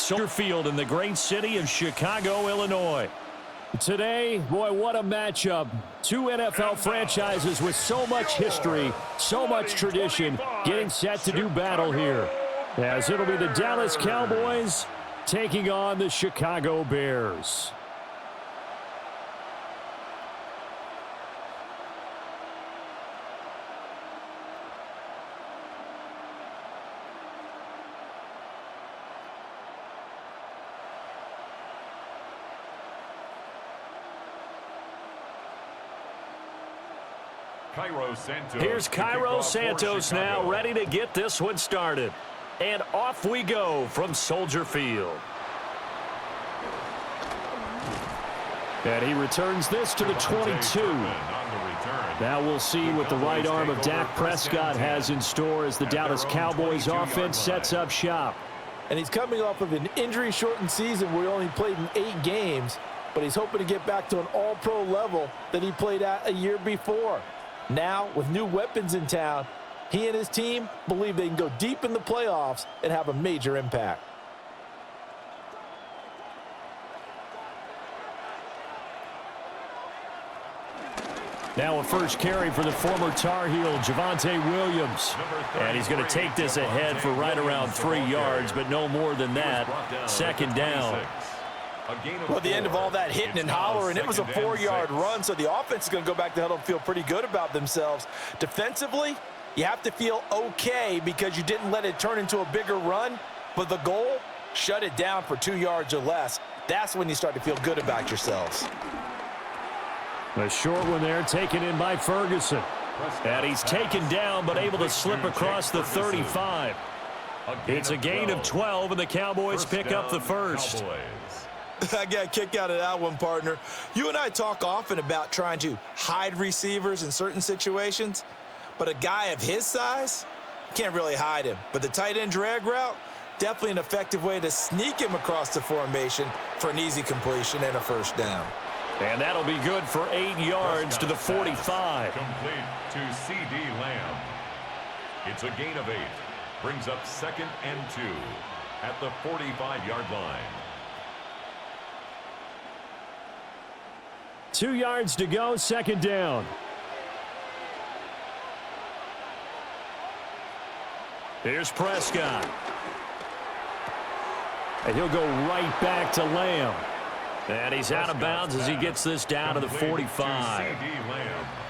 Soldier Field in the great city of Chicago, Illinois. Today, boy, what a matchup. Two NFL franchises with so much history, so much tradition, getting set to do battle here. As it'll be the Dallas Cowboys taking on the Chicago Bears. Here's Cairo Santos now, ready to get this one started. And off we go from Soldier Field. And he returns this to the 22. Now we'll see what the right arm of Dak Prescott has in store as the Dallas Cowboys offense sets up shop. And he's coming off of an injury-shortened season where he only played in 8 games, but he's hoping to get back to an all-pro level that he played at a year before. Now, with new weapons in town, he and his team believe they can go deep in the playoffs and have a major impact. Now a first carry for the former Tar Heel, Javonte Williams. And he's going to take this ahead for right around 3 yards, but no more than that. Second down. Well, at the end of all that hitting and hollering, it was a 4-yard run, so the offense is going to go back to huddle and feel pretty good about themselves. Defensively, you have to feel okay because you didn't let it turn into a bigger run, but the goal, shut it down for 2 yards or less. That's when you start to feel good about yourselves. A short one there, taken in by Ferguson. And he's taken down, but able to slip across the 35. It's a gain of 12, and the Cowboys pick up the first. I got a kick out of that one, partner. You and I talk often about trying to hide receivers in certain situations, but a guy of his size, can't really hide him. But the tight end drag route, definitely an effective way to sneak him across the formation for an easy completion and a first down. And that'll be good for 8 yards to the 45. Complete to C.D. Lamb. It's a gain of 8. Brings up 2nd and 2 at the 45-yard line. 2 yards to go, second down. Here's Prescott. And he'll go right back to Lamb. And he's out of bounds as he gets this down to the 45.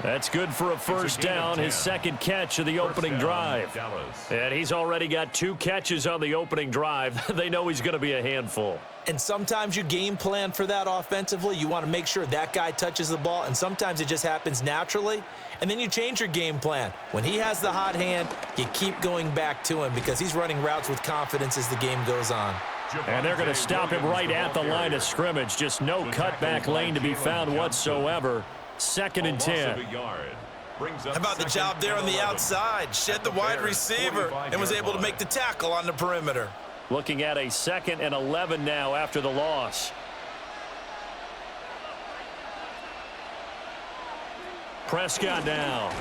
That's good for a first down, his second catch of the opening drive. And he's already got 2 catches on the opening drive. They know he's going to be a handful. And sometimes you game plan for that offensively. You want to make sure that guy touches the ball, and sometimes it just happens naturally. And then you change your game plan. When he has the hot hand, you keep going back to him because he's running routes with confidence as the game goes on. And they're going to stop him right at the line of scrimmage. Just no cutback lane to be found whatsoever. 2nd and 10. How about the job there on the outside? Shed the wide receiver and was able to make the tackle on the perimeter. Looking at a 2nd and 11 now after the loss. Prescott down.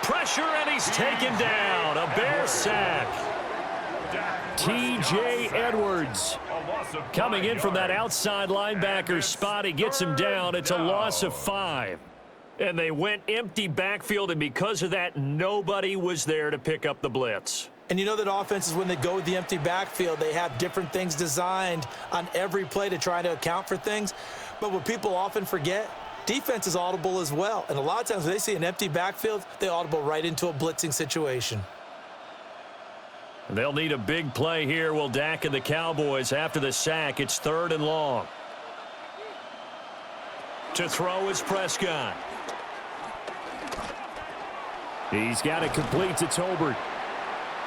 Pressure, and he's taken down. A Bear sack. T.J. Edwards coming in from that outside linebacker spot. He gets him down. It's a loss of 5. And they went empty backfield, and because of that, nobody was there to pick up the blitz. And you know that offenses, when they go with the empty backfield, they have different things designed on every play to try to account for things. But what people often forget, defense is audible as well. And a lot of times when they see an empty backfield, they audible right into a blitzing situation. They'll need a big play here, will Dak and the Cowboys after the sack. It's 3rd and long. To throw is Prescott. He's got it complete to Tolbert.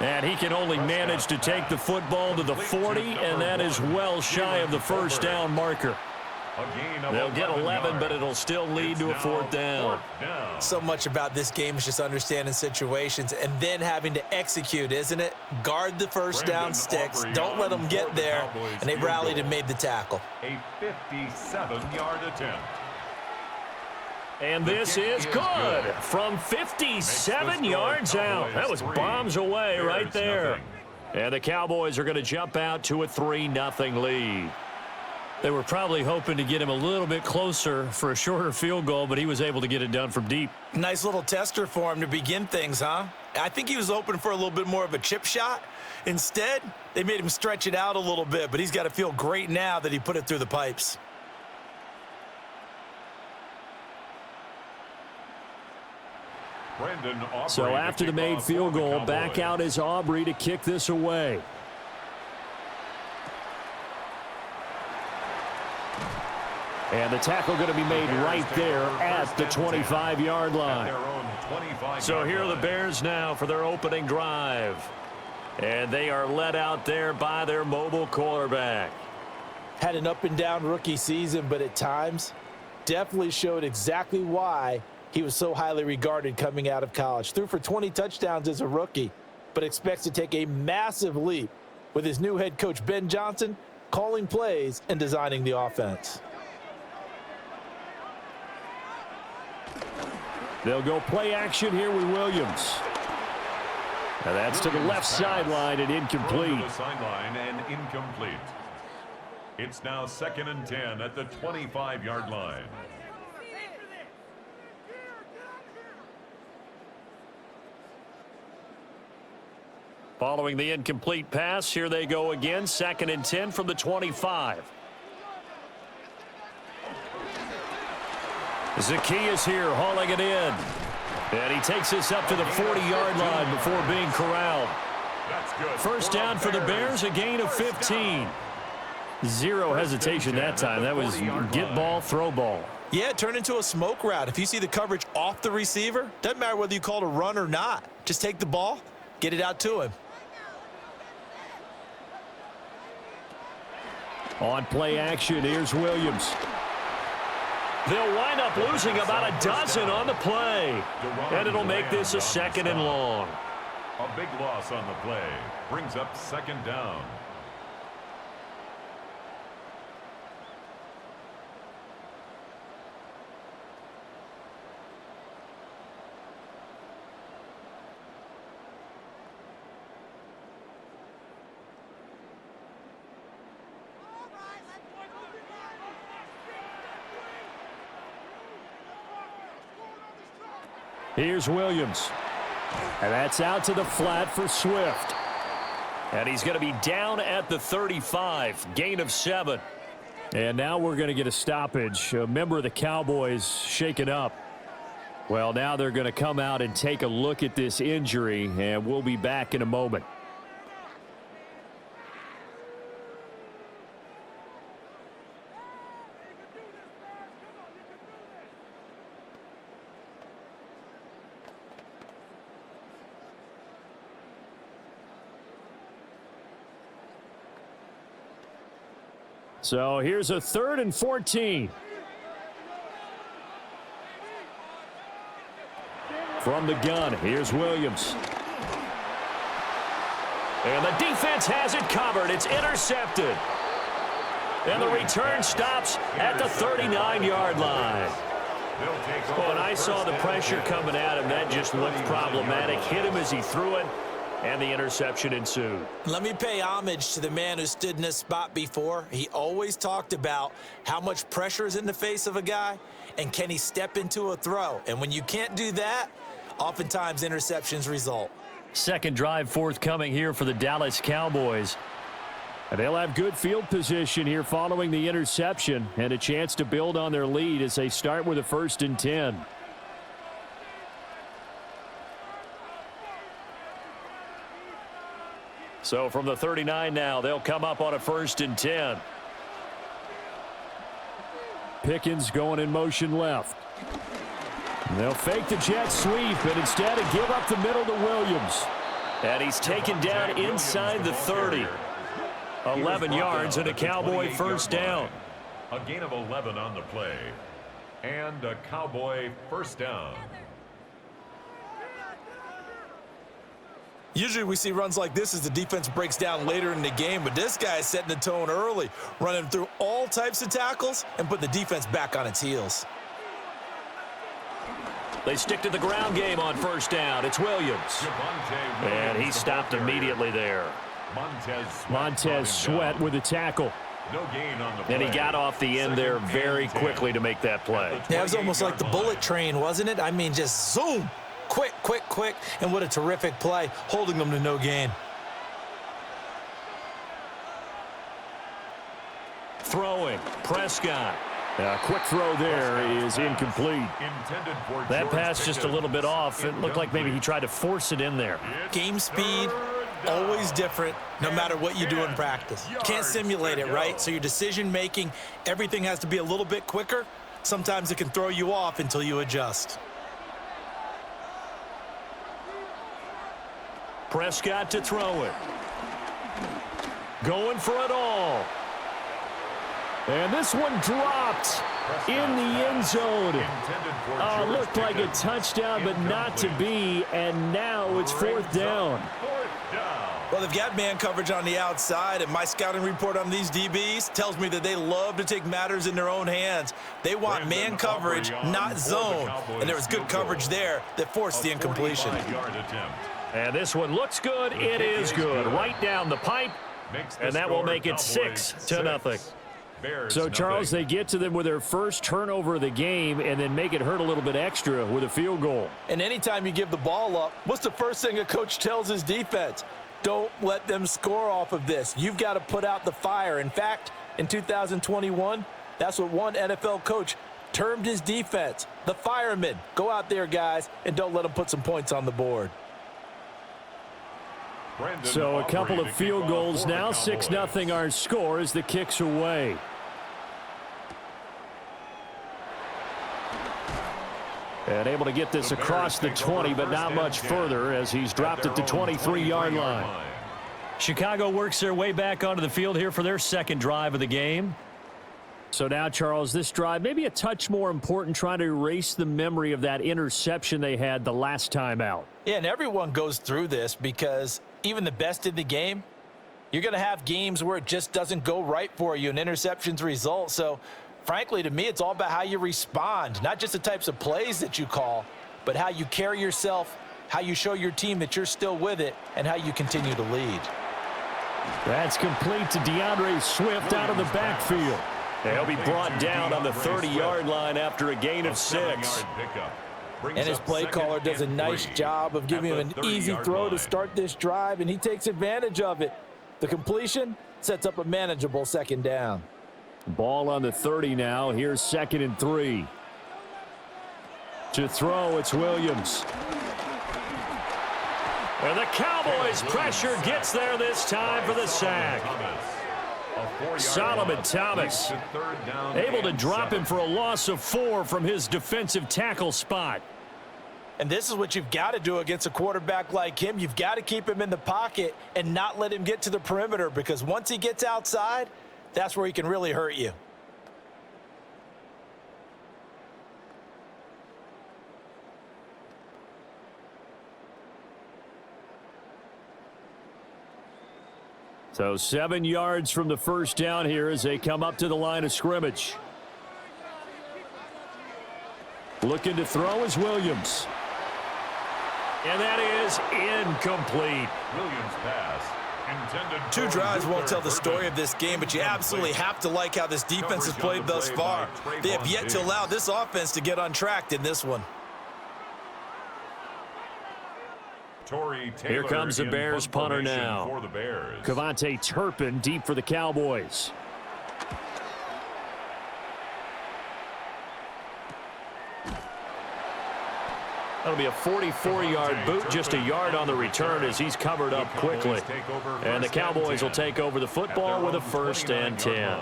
And he can only manage to take the football to the 40, and that is well shy of the first down marker. They'll get 11, but it'll still lead to a 4th down. So much about this game is just understanding situations and then having to execute, isn't it? Guard the first down sticks. Don't let them get there. And they rallied and made the tackle. A 57-yard attempt. And this is good from 57 yards out. That was bombs away right there. And the Cowboys are going to jump out to a 3-0 lead. They were probably hoping to get him a little bit closer for a shorter field goal, but he was able to get it done from deep. Nice little tester for him to begin things, huh? I think he was hoping for a little bit more of a chip shot. Instead, they made him stretch it out a little bit, but he's got to feel great now that he put it through the pipes. So after the made field goal, back out is Aubrey to kick this away. And the tackle going to be made right there at the 25-yard line. So here are the Bears now for their opening drive. And they are led out there by their mobile quarterback. Had an up-and-down rookie season, but at times definitely showed exactly why he was so highly regarded coming out of college. Threw for 20 touchdowns as a rookie, but expects to take a massive leap with his new head coach, Ben Johnson, calling plays and designing the offense. They'll go play action here with Williams. And that's to the left sideline and incomplete. It's now 2nd and 10 at the 25-yard line. Following the incomplete pass, here they go again. 2nd and 10 from the 25. Zacchaeus here hauling it in. And he takes this up to the 40-yard line before being corralled. First down for the Bears, a gain of 15. Zero hesitation that time. That was get ball, throw ball. Yeah, it turned into a smoke route. If you see the coverage off the receiver, doesn't matter whether you call it a run or not. Just take the ball, get it out to him. On play action, here's Williams. They'll wind up losing about a dozen on the play. And it'll make this a 2nd and long. A big loss on the play. Brings up 2nd down. Here's Williams. And that's out to the flat for Swift. And he's going to be down at the 35. Gain of 7. And now we're going to get a stoppage. A member of the Cowboys shaken up. Well, now they're going to come out and take a look at this injury, and we'll be back in a moment. So here's a 3rd and 14. From the gun, here's Williams. And the defense has it covered. It's intercepted. And the return stops at the 39-yard line. Oh, and I saw the pressure coming at him. That just looked problematic. Hit him as he threw it. And the interception ensued. Let me pay homage to the man who stood in this spot before. He always talked about how much pressure is in the face of a guy and can he step into a throw. And when you can't do that, oftentimes interceptions result. Second drive forthcoming here for the Dallas Cowboys. And they'll have good field position here following the interception and a chance to build on their lead as they start with a 1st and 10. So from the 39 now, they'll come up on a 1st and 10. Pickens going in motion left. And they'll fake the jet sweep and instead give up the middle to Williams. And he's taken down inside the 30. 11 yards and a Cowboy 1st down. A gain of 11 on the play. And a Cowboy 1st down. Usually we see runs like this as the defense breaks down later in the game, but this guy is setting the tone early, running through all types of tackles and putting the defense back on its heels. They stick to the ground game on 1st down. It's Williams. And he stopped immediately there. Montez Sweat with a tackle. No gain on the play. And he got off the end there very quickly to make that play. Yeah, it was almost like the bullet train, wasn't it? I mean, just zoom. Quick, quick, quick. And what a terrific play, holding them to no gain. Throwing. Prescott. A quick throw there is incomplete. That pass just a little bit off. It looked like maybe he tried to force it in there. Game speed, always different, no matter what you do in practice. You can't simulate it, right? So your decision-making, everything has to be a little bit quicker. Sometimes it can throw you off until you adjust. Prescott to throw it. Going for it all. And this one dropped in the end zone. Looked like a touchdown, but not to be. And now it's fourth down. Well, they've got man coverage on the outside, and my scouting report on these DBs tells me that they love to take matters in their own hands. They want man coverage, not zone. And there was good coverage there that forced the incompletion. And this one looks good. It is good. Right down the pipe. And that will make it 6-0. So, Charles, they get to them with their first turnover of the game and then make it hurt a little bit extra with a field goal. And anytime you give the ball up, what's the first thing a coach tells his defense? Don't let them score off of this. You've got to put out the fire. In fact, in 2021, that's what one NFL coach termed his defense, the firemen. Go out there, guys, and don't let them put some points on the board. So a couple of field goals now, 6-0 our score as the kick's away. And able to get this across the 20, but not much further as he's dropped at the 23-yard line. Chicago works their way back onto the field here for their second drive of the game. So now, Charles, this drive maybe a touch more important, trying to erase the memory of that interception they had the last time out. Yeah, and everyone goes through this because even the best in the game, you're going to have games where it just doesn't go right for you and interceptions result. So, frankly, to me, it's all about how you respond, not just the types of plays that you call, but how you carry yourself, how you show your team that you're still with it, and how you continue to lead. That's complete to DeAndre Swift out of the backfield. He'll be brought down on the 30-yard line after a gain of 6. And his play caller does a nice job of giving him an easy throw to start this drive, and he takes advantage of it. The completion sets up a manageable second down. Ball on the 30 now. Here's 2nd and 3. To throw, it's Williams. And the Cowboys pressure gets there this time for the sack. Solomon Thomas able to drop him for a loss of 4 from his defensive tackle spot. And this is what you've got to do against a quarterback like him. You've got to keep him in the pocket and not let him get to the perimeter, because once he gets outside, that's where he can really hurt you. So 7 yards from the first down here as they come up to the line of scrimmage. Looking to throw is Williams. And that is incomplete. Williams pass. Two drives won't tell the story of this game, but you absolutely have to like how this defense has played thus far. They have yet to allow this offense to get untracked in this one. Here comes the Bears punter now. Kavontae Turpin deep for the Cowboys. That'll be a 44-yard boot, just a yard on the return as he's covered up quickly. And the Cowboys will take over the football with a 1st and 10.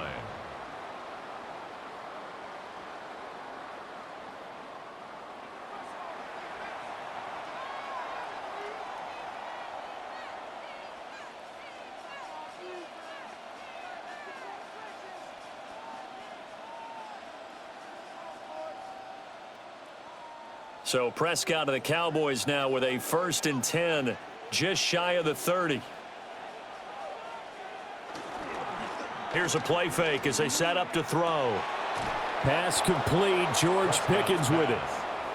So Prescott of the Cowboys now with a 1st and 10, just shy of the 30. Here's a play fake as they set up to throw. Pass complete. George Pickens with it.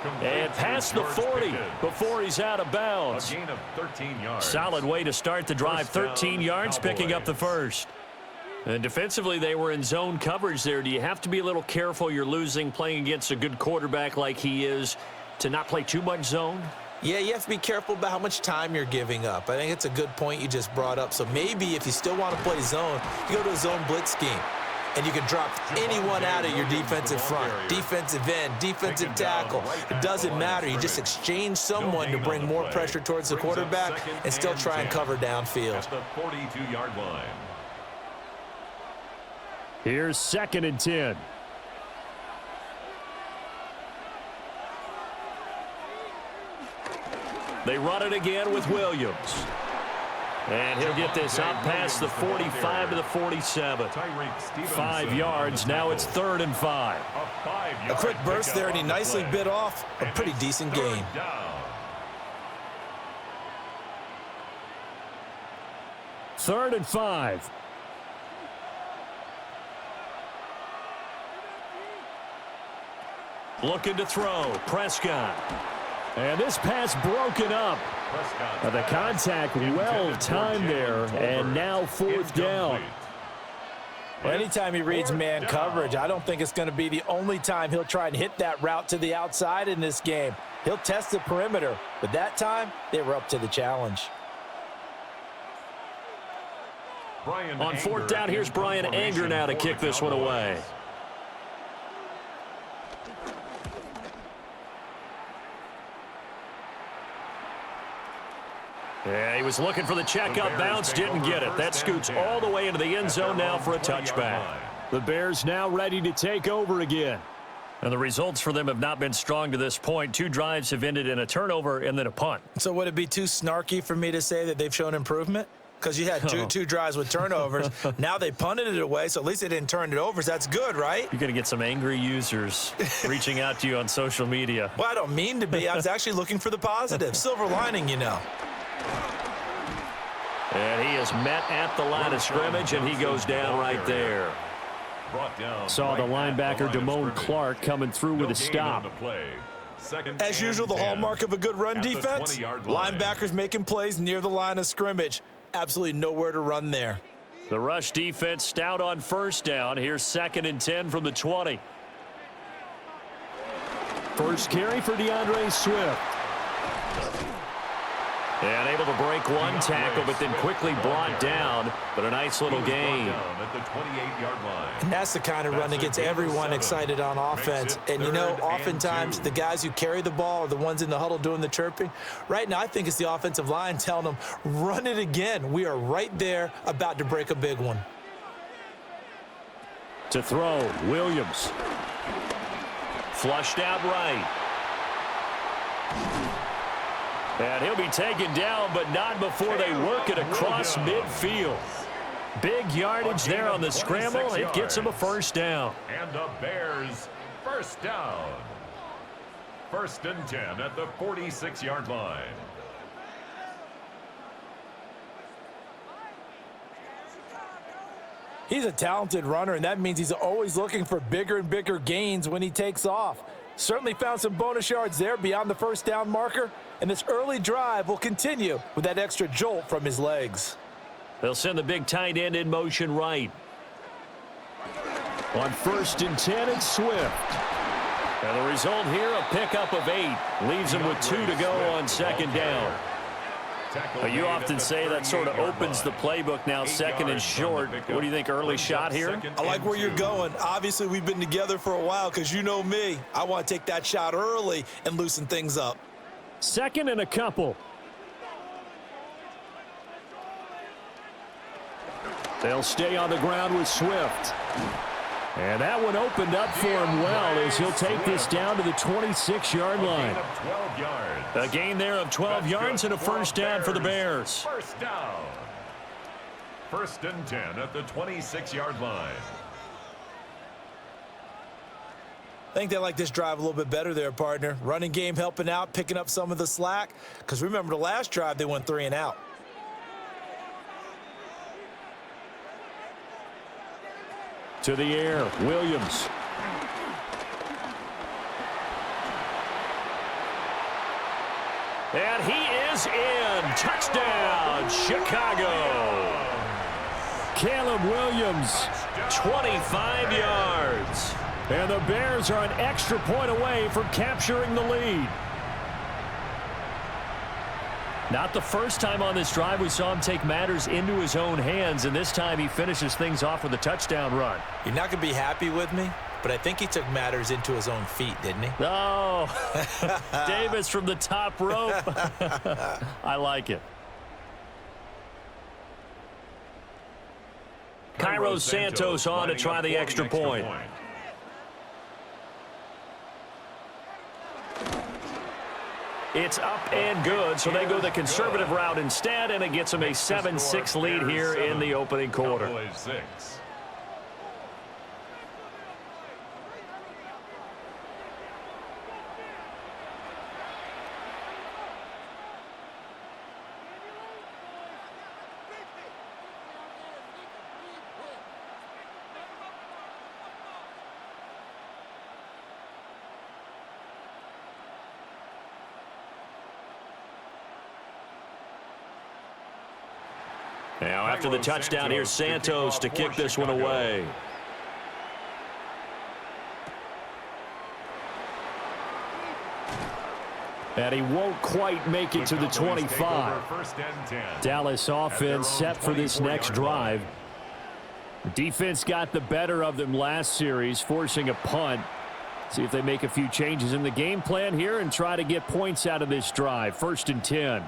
And past the 40 before he's out of bounds. A gain of 13 yards. Solid way to start the drive. 13 yards, picking up the first. And defensively, they were in zone coverage there. Do you have to be a little careful? You're losing, playing against a good quarterback like he is, to not play too much zone? Yeah, you have to be careful about how much time you're giving up. I think it's a good point you just brought up. So maybe if you still want to play zone, you go to a zone blitz scheme. And you can drop anyone out of your defensive front, defensive end, defensive tackle. It doesn't matter. You just exchange someone to bring more pressure towards the quarterback and still try and cover downfield. At the 42-yard line. Here's 2nd and 10. They run it again with Williams. And he'll get this out past the 45 to the 47. 5 yards. Now it's 3rd and 5. A quick burst there, and he nicely bit off a pretty decent gain. 3rd and 5. Looking to throw. Prescott. And this pass broken up. The contact well timed there, and now 4th down. Well, anytime he reads man coverage, I don't think it's going to be the only time he'll try and hit that route to the outside in this game. He'll test the perimeter, but that time they were up to the challenge. On 4th down, here's Brian Anger now to kick this one away. Yeah, he was looking for the check-up bounce, didn't get it. That scoots all the way into the end zone now for a touchback. The Bears now ready to take over again. And the results for them have not been strong to this point. 2 drives have ended in a turnover and then a punt. So would it be too snarky for me to say that they've shown improvement? Because you had two drives with turnovers. Now they punted it away, so at least they didn't turn it over. So that's good, right? You're going to get some angry users reaching out to you on social media. Well, I don't mean to be. I was actually looking for the positive. Silver lining, you know. And he is met at the line of scrimmage, and he goes down right there. Saw the linebacker, Damone Clark, coming through with a stop. As usual, the hallmark of a good run defense, linebackers making plays near the line of scrimmage. Absolutely nowhere to run there. The rush defense stout on 1st down. Here's 2nd and 10 from the 20. First carry for DeAndre Swift. And able to break one tackle, but then quickly brought down. But a nice little gain. At the 28-yard line. And that's the kind of run that gets everyone excited on offense. And, you know, oftentimes the guys who carry the ball are the ones in the huddle doing the chirping. Right now, I think it's the offensive line telling them, run it again. We are right there about to break a big one. To throw, Williams. Flushed out right. And he'll be taken down, but not before they work it across midfield. Big yardage there on the scramble. It gets him a 1st down. And the Bears, 1st down. 1st and 10 at the 46-yard line. He's a talented runner, and that means he's always looking for bigger and bigger gains when he takes off. Certainly found some bonus yards there beyond the 1st down marker, and this early drive will continue with that extra jolt from his legs. They'll send the big tight end in motion right. On 1st and 10, it's Swift. And the result here, a pickup of 8. Leaves him with 2 to go on 2nd down. You often say that sort of opens the playbook now, 2nd and short. What do you think, early shot here? I like where you're going. Obviously, we've been together for a while because you know me. I want to take that shot early and loosen things up. 2nd and a couple. They'll stay on the ground with Swift. And that one opened up for him well as he'll take this down to the 26-yard line. A gain there of 12 yards and a 1st down for the Bears. 1st down. 1st and 10 at the 26-yard line. I think they like this drive a little bit better there, partner. Running game helping out, picking up some of the slack. Because remember, the last drive, they went 3 and out. To the air, Williams. And he is in. Touchdown, Chicago. Caleb Williams, 25 yards. And the Bears are an extra point away from capturing the lead. Not the first time on this drive we saw him take matters into his own hands, and this time he finishes things off with a touchdown run. You're not going to be happy with me, but I think he took matters into his own feet, didn't he? Oh, Davis from the top rope. I like it. Cairo Santos on to try the extra point. It's up and good, so they go the conservative route instead, and it gets them a 7-6 lead here in the opening quarter. Cowboys 6. Now after the touchdown, here's Santos to kick this one away. And he won't quite make it to the 25. Dallas offense set for this next drive. Defense got the better of them last series, forcing a punt. See if they make a few changes in the game plan here and try to get points out of this drive. 1st and 10.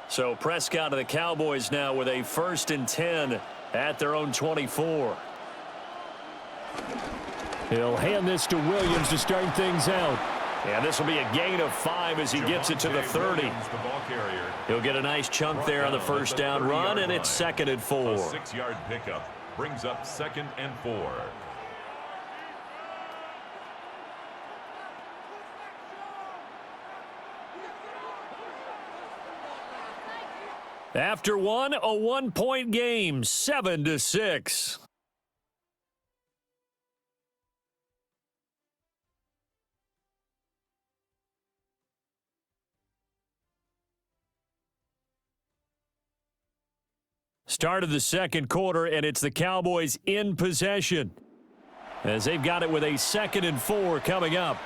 So Prescott of the Cowboys now with a 1st and 10 at their own 24. He'll hand this to Williams to start things out. And this will be a gain of 5 as he gets it to the 30. He'll get a nice chunk there on the first down run, and it's 2nd and 4. A 6-yard pickup brings up 2nd and 4. After one, a 1-point game, 7-6. Start of the second quarter, and it's the Cowboys in possession as they've got it with a 2nd and 4 coming up.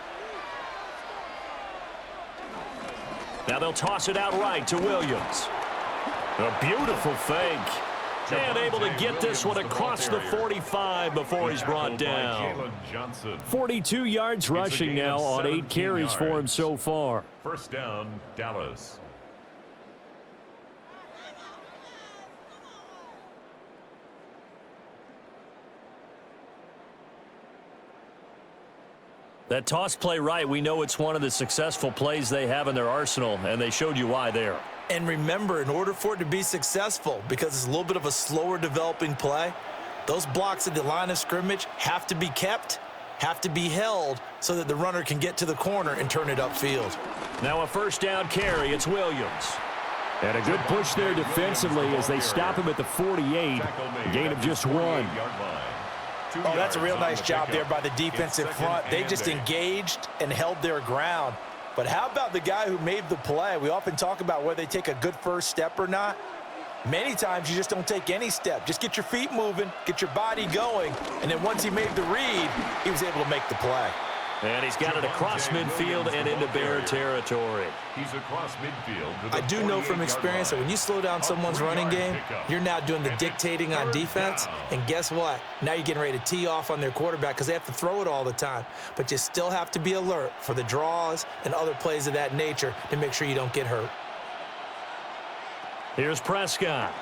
Now they'll toss it out right to Williams. A beautiful fake. And able to get this one across the 45 before he's brought down. 42 yards rushing now on 8 carries for him so far. First down, Dallas. That toss play right, we know it's one of the successful plays they have in their arsenal, and they showed you why there. And remember, in order for it to be successful, because it's a little bit of a slower developing play, those blocks at the line of scrimmage have to be kept, have to be held, so that the runner can get to the corner and turn it upfield. Now a first down carry, it's Williams. And a good push there defensively as they stop him at the 48, a gain of just 1. Oh, that's a real nice job there by the defensive front. They just engaged and held their ground. But how about the guy who made the play? We often talk about whether they take a good first step or not. Many times you just don't take any step. Just get your feet moving, get your body going, and then once he made the read, he was able to make the play. And he's got it across midfield and into Bear territory. He's across midfield. I do know from experience that when you slow down someone's running game, you're now doing the dictating on defense. And guess what? Now you're getting ready to tee off on their quarterback because they have to throw it all the time. But you still have to be alert for the draws and other plays of that nature to make sure you don't get hurt. Here's Prescott.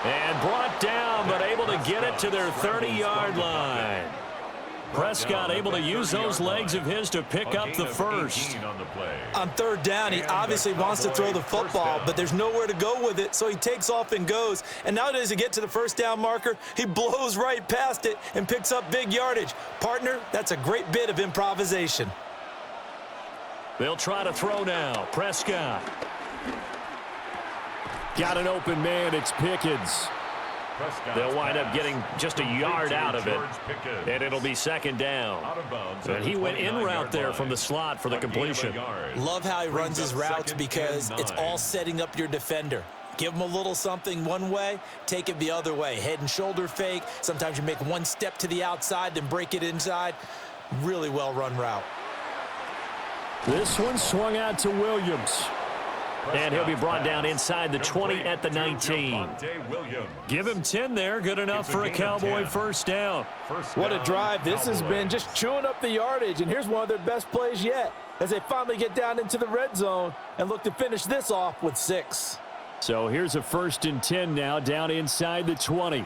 And brought down, but able to get it to their 30-yard line. Prescott able to use those legs of his to pick up the first. On third down, he obviously wants to throw the football, but there's nowhere to go with it, so he takes off and goes. And now does he get to the first down marker? He blows right past it and picks up big yardage. Partner, that's a great bit of improvisation. They'll try to throw now. Prescott. Got an open man. It's Pickens. They'll wind up getting just a yard out of it, and it'll be second down. And he went in route there from the slot for the completion. Love how he runs his routes because it's all setting up your defender. Give him a little something one way, take it the other way. Head and shoulder fake. Sometimes you make one step to the outside, then break it inside. Really well-run route. This one swung out to Williams. And he'll be brought down inside the 20 at the 19. Give him 10 there. Good enough for a Cowboy first down. What a drive this has been, just chewing up the yardage. And here's one of their best plays yet as they finally get down into the red zone and look to finish this off with 6. So here's a 1st and 10 now down inside the 20.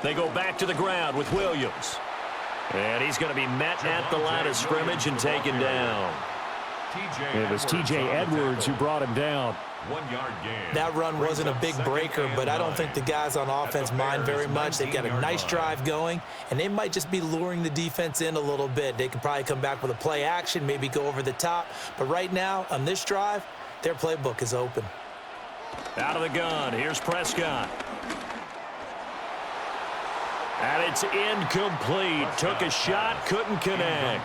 They go back to the ground with Williams. And he's going to be met at the line of scrimmage and taken down. It was T.J. Edwards who brought him down. 1 yard gain. That run wasn't a big breaker, but I don't think the guys on offense mind very much. They've got a nice drive going, and they might just be luring the defense in a little bit. They could probably come back with a play action, maybe go over the top. But right now, on this drive, their playbook is open. Out of the gun, here's Prescott. And it's incomplete. Took a shot, couldn't connect.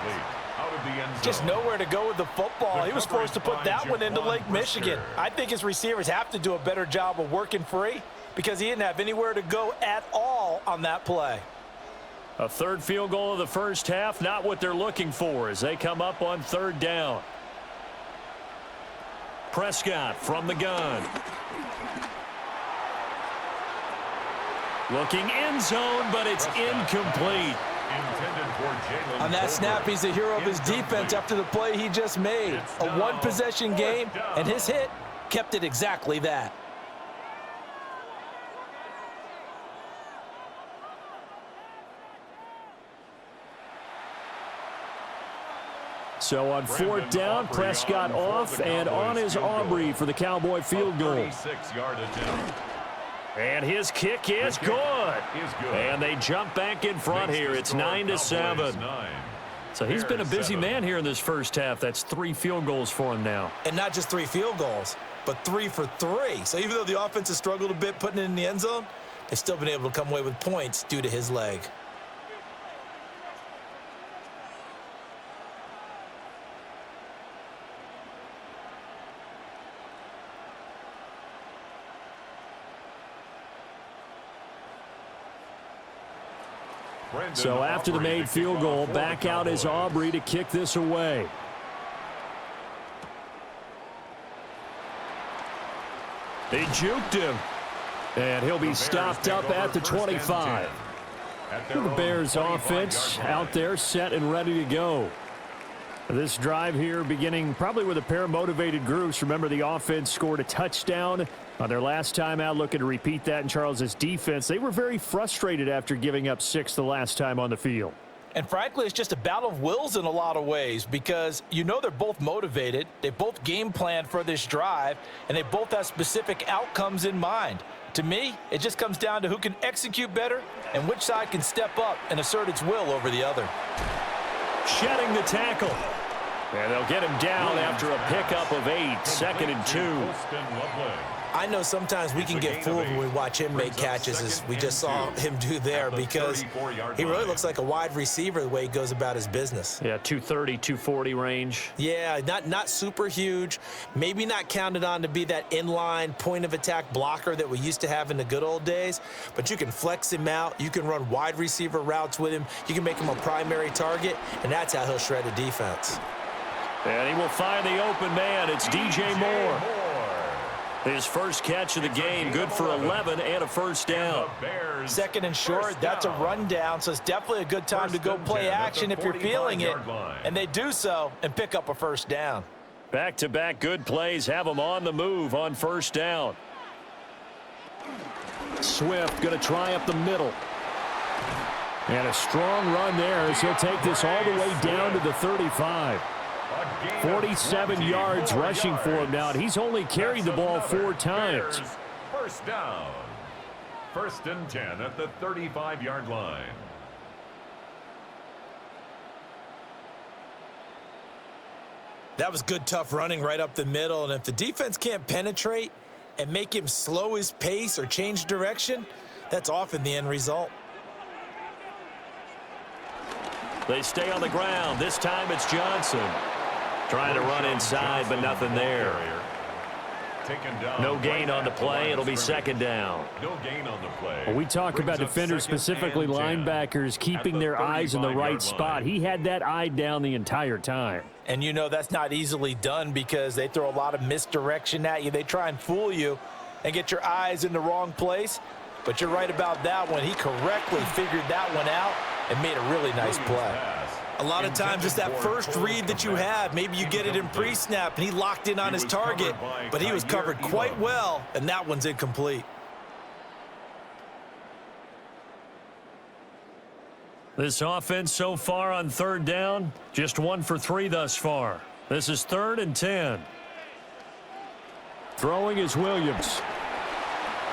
Just nowhere to go with the football. He was forced to put that one into Lake Michigan. I think his receivers have to do a better job of working free because he didn't have anywhere to go at all on that play. A third field goal of the first half, not what they're looking for as they come up on 3rd down. Prescott from the gun. Looking end zone, but it's incomplete. On that snap, he's the hero of his defense after the play he just made. A one-possession game, and his hit kept it exactly that. So on 4th down, Prescott off and on is Aubrey for the Cowboy field goal. And his kick is good. And they jump back in front here. It's 9-7. So he's been a busy man here in this first half. That's 3 field goals for him now. And not just 3 field goals, but 3 for 3. So even though the offense has struggled a bit putting it in the end zone, they've still been able to come away with points due to his leg. So after the made field goal, back out is Aubrey to kick this away. They juked him. And he'll be stopped up at the 25. The Bears offense out there set and ready to go. This drive here beginning probably with a pair of motivated groups. Remember, the offense scored a touchdown on their last time out. Looking to repeat that in Charles's defense. They were very frustrated after giving up 6 the last time on the field. And frankly, it's just a battle of wills in a lot of ways because you know they're both motivated. They both game plan for this drive, and they both have specific outcomes in mind. To me, it just comes down to who can execute better and which side can step up and assert its will over the other. Shedding the tackle. And they'll get him down after a pickup of 8, 2nd and 2. I know sometimes we can get fooled when we watch him make catches, as we just saw him do there, because he really looks like a wide receiver the way he goes about his business. Yeah, 230, 240 range. Yeah, not super huge, maybe not counted on to be that inline point-of-attack blocker that we used to have in the good old days, but you can flex him out, you can run wide receiver routes with him, you can make him a primary target, and that's how he'll shred a defense. And he will find the open man. It's DJ Moore. His first catch of the game, good for 11 and a first down. 2nd and short, that's a rundown, so it's definitely a good time to go play action if you're feeling it. And they do so and pick up a first down. Back-to-back good plays have them on the move on first down. Swift going to try up the middle. And a strong run there as he'll take this all the way down to the 35. 47 yards rushing for him now, and he's only carried the ball 4 times. First down. 1st and 10 at the 35-yard line. That was good, tough running right up the middle, and if the defense can't penetrate, and make him slow his pace or change direction, that's often the end result. They stay on the ground. This time it's Johnson. Trying to run inside, but nothing there. No gain on the play. It'll be second down. No gain on the play. When we talk about defenders, specifically linebackers, keeping their eyes in the right spot, he had that eye down the entire time. And you know that's not easily done because they throw a lot of misdirection at you. They try and fool you and get your eyes in the wrong place. But you're right about that one. He correctly figured that one out and made a really nice play. A lot of times it's that first read that you have. Maybe you get it in pre-snap, and he locked in on his target, but he was covered quite well, and that one's incomplete. This offense so far on third down, just 1 for 3 thus far. This is 3rd and 10. Throwing is Williams.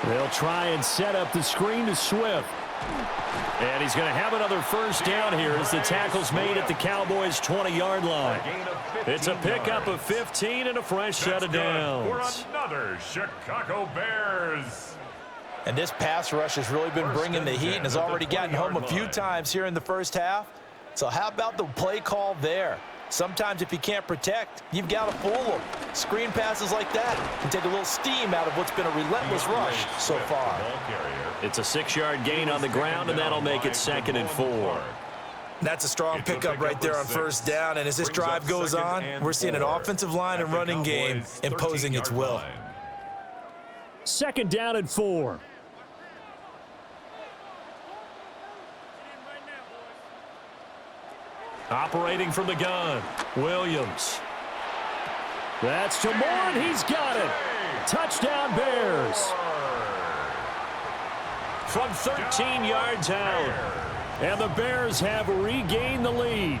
They'll try and set up the screen to Swift. And he's going to have another first down here as the tackle's made at the Cowboys' 20-yard line. It's a pickup of 15 and a fresh set of downs. For another Chicago Bears. And this pass rush has really been bringing the heat and has already gotten home a few times here in the first half. So how about the play call there? Sometimes if you can't protect, you've got to fool them. Screen passes like that can take a little steam out of what's been a relentless rush so far. It's a 6-yard gain on the ground, and that'll make it 2nd and 4. That's a strong pickup right there on first down, and as this drive goes on, we're seeing an offensive line and running game imposing its will. 2nd down and 4. Operating from the gun, Williams. That's to Moore, and he's got it. Touchdown, Bears. From 13 yards out. And the Bears have regained the lead.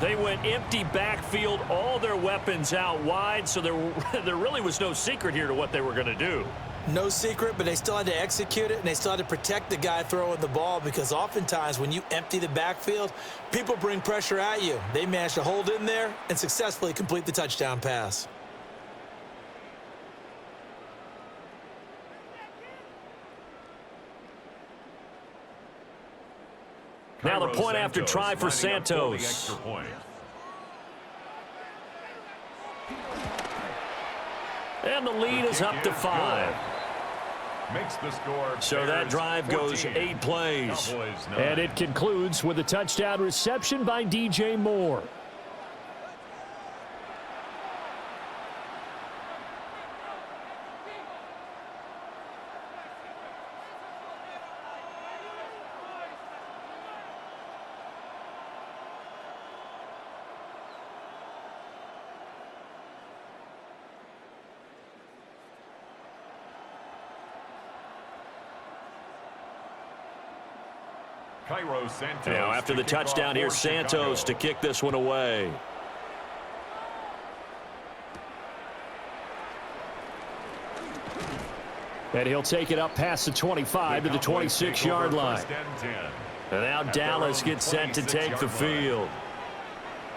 They went empty backfield, all their weapons out wide, so there really was no secret here to what they were going to do. No secret, but they still had to execute it, and they still had to protect the guy throwing the ball because oftentimes when you empty the backfield, people bring pressure at you. They managed to hold in there and successfully complete the touchdown pass. Now the point after try for Santos. And the lead is up to 5. Makes the score. So that drive goes 8 plays. And it concludes with a touchdown reception by DJ Moore. Now after the touchdown, here's Santos to kick this one away. And he'll take it up past the 25 to the 26-yard line. And now Dallas gets set to take the field.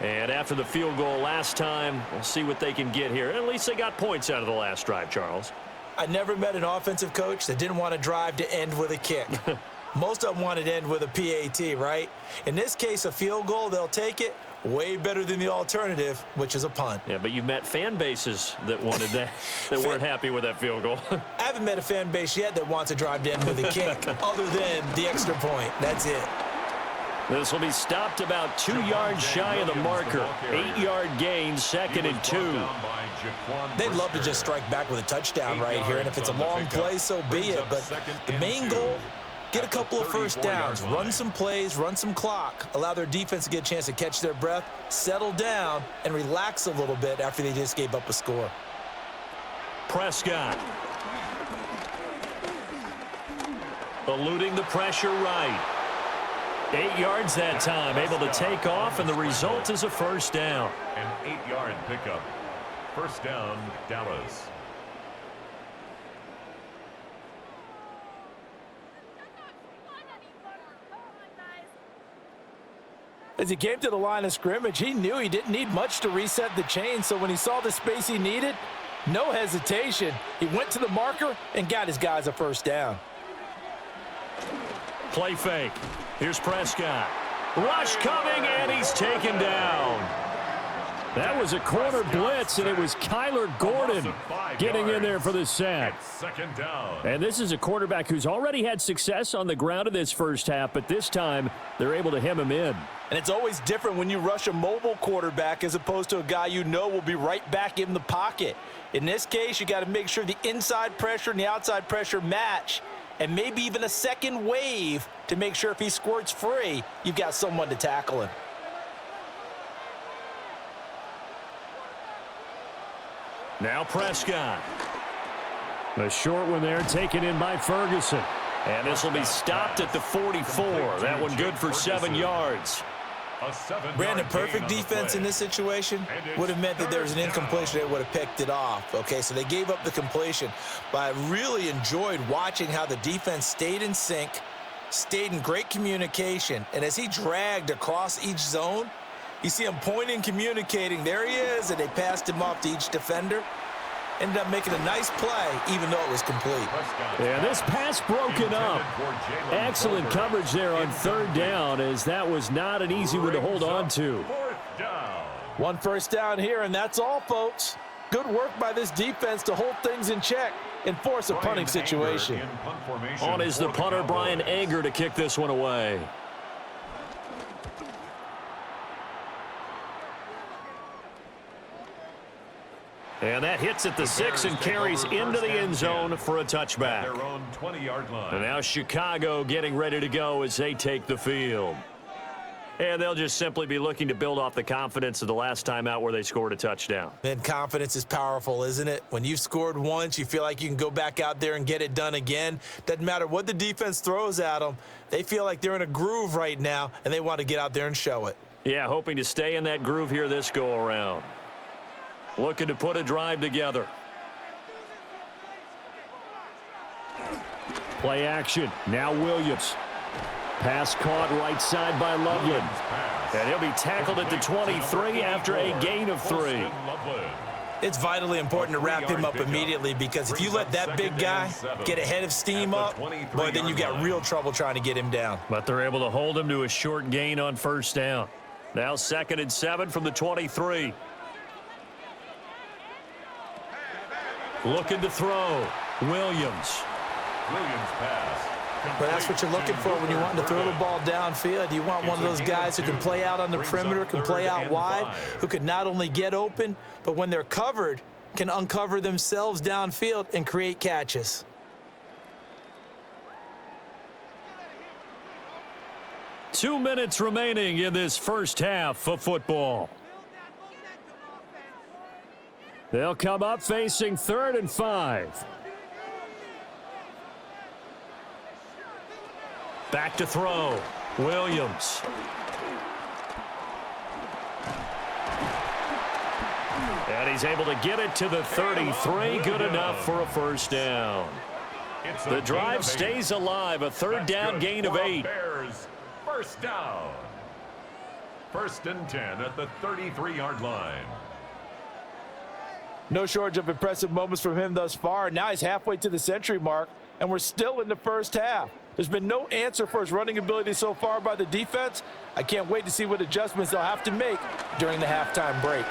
And after the field goal last time, we'll see what they can get here. At least they got points out of the last drive, Charles. I never met an offensive coach that didn't want to drive to end with a kick. Most of them wanted to end with a PAT, right? In this case, a field goal, they'll take it. Way better than the alternative, which is a punt. Yeah, but you've met fan bases that wanted that, that weren't happy with that field goal. I haven't met a fan base yet that wants to drive to end with a kick other than the extra point. That's it. This will be stopped about 2 yards shy of the marker. 8-yard gain, 2nd and 2. They'd love to just strike back with a touchdown right here, and if it's a long play, so be it. But the main goal, get a couple of first downs, run some plays, run some clock, allow their defense to get a chance to catch their breath, settle down, and relax a little bit after they just gave up a score. Prescott. Eluding the pressure right. 8 yards that time, able to take off, and the result is a first down. An 8-yard pickup. First down, Dallas. As he came to the line of scrimmage, he knew he didn't need much to reset the chain, so when he saw the space he needed, No hesitation. He went to the marker and got his guys a first down. Play fake. Here's Prescott. Rush coming, and he's taken down. That was a corner blitz, and it was Kyler Gordon getting in there for the sack. Second down. And this is a quarterback who's already had success on the ground in this first half, but this time they're able to hem him in. And it's always different when you rush a mobile quarterback as opposed to a guy you know will be right back in the pocket. In this case, you got to make sure the inside pressure and the outside pressure match, and maybe even a second wave to make sure if he squirts free, you've got someone to tackle him. Now Prescott. A short one there taken in by Ferguson. And this will be stopped at the 44. That one good for 7 yards. Brandon, perfect defense in this situation would have meant that there was an incompletion that would have picked it off. Okay, so they gave up the completion. But I really enjoyed watching how the defense stayed in sync, stayed in great communication, and as he dragged across each zone, you see him pointing, communicating. There he is, and they passed him off to each defender. Ended up making a nice play, even though it was complete. Yeah, this pass broken up. Excellent coverage there on third down, as that was not an easy one to hold on to. One first down here, and that's all, folks. Good work by this defense to hold things in check and force a punting situation. On is the punter, Brian Anger, to kick this one away. And that hits at the 6 and carries into the end zone for a touchback. Their own 20-yard line. And now Chicago getting ready to go as they take the field. And they'll just simply be looking to build off the confidence of the last time out where they scored a touchdown. And confidence is powerful, isn't it? When you've scored once, you feel like you can go back out there and get it done again. Doesn't matter what the defense throws at them. They feel like they're in a groove right now, and they want to get out there and show it. Yeah, hoping to stay in that groove here this go-around. Looking to put a drive together. Play action. Now Williams. Pass caught right side by Loveland. And he'll be tackled at the 23 after a gain of 3. It's vitally important to wrap him up immediately, because if you let that big guy get a head of steam up, boy, then you got real trouble trying to get him down. But they're able to hold him to a short gain on first down. Now 2nd and 7 from the 23. Looking to throw. Williams. Pass. But that's what you're looking for when you want to throw the ball downfield. You want one of those guys who can play out on the perimeter, can play out wide, who can not only get open, but when they're covered, can uncover themselves downfield and create catches. Two minutes remaining in this first half of football. They'll come up facing 3rd and 5. Back to throw. Williams. And he's able to get it to the 33. Good enough for a first down. The drive stays alive. A 3rd down gain of 8. First down. 1st and 10 at the 33-yard line. No shortage of impressive moments from him thus far. Now he's halfway to the century mark, and we're still in the first half. There's been no answer for his running ability so far by the defense. I can't wait to see what adjustments they'll have to make during the halftime break.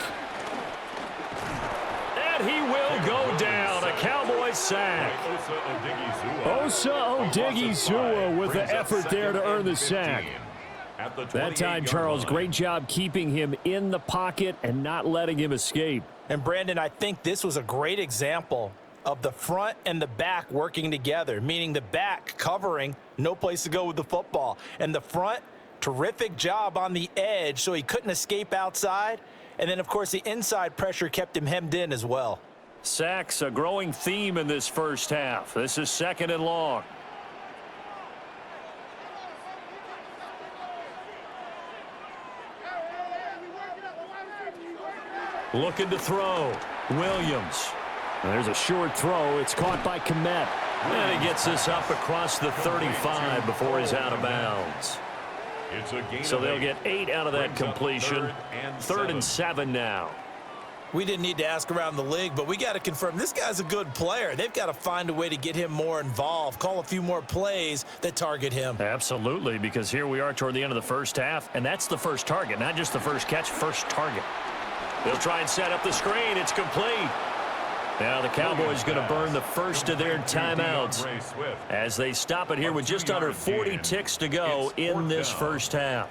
And he will go down. A Cowboys sack. Osa Odighizuwa with the effort there to earn the sack. That time, Charles, great job keeping him in the pocket and not letting him escape. And, Brandon, I think this was a great example of the front and the back working together, meaning the back covering, no place to go with the football. And the front, terrific job on the edge so he couldn't escape outside. And then, of course, the inside pressure kept him hemmed in as well. Sacks, a growing theme in this first half. This is 2nd and long. Looking to throw. Williams. There's a short throw. It's caught by Komet. And he gets this up across the 35 before he's out of bounds. It's a gain So of they'll 8. get 8 out of that Brings up completion. 3rd and 3rd and 7 now. We didn't need to ask around the league, but we got to confirm this guy's a good player. They've got to find a way to get him more involved, call a few more plays that target him. Absolutely, because here we are toward the end of the first half, and that's the first target, not just the first catch, first target. They'll try and set up the screen. It's complete. Now the Cowboys going to burn the first of their timeouts as they stop it here with just under 40 ticks to go in this first half.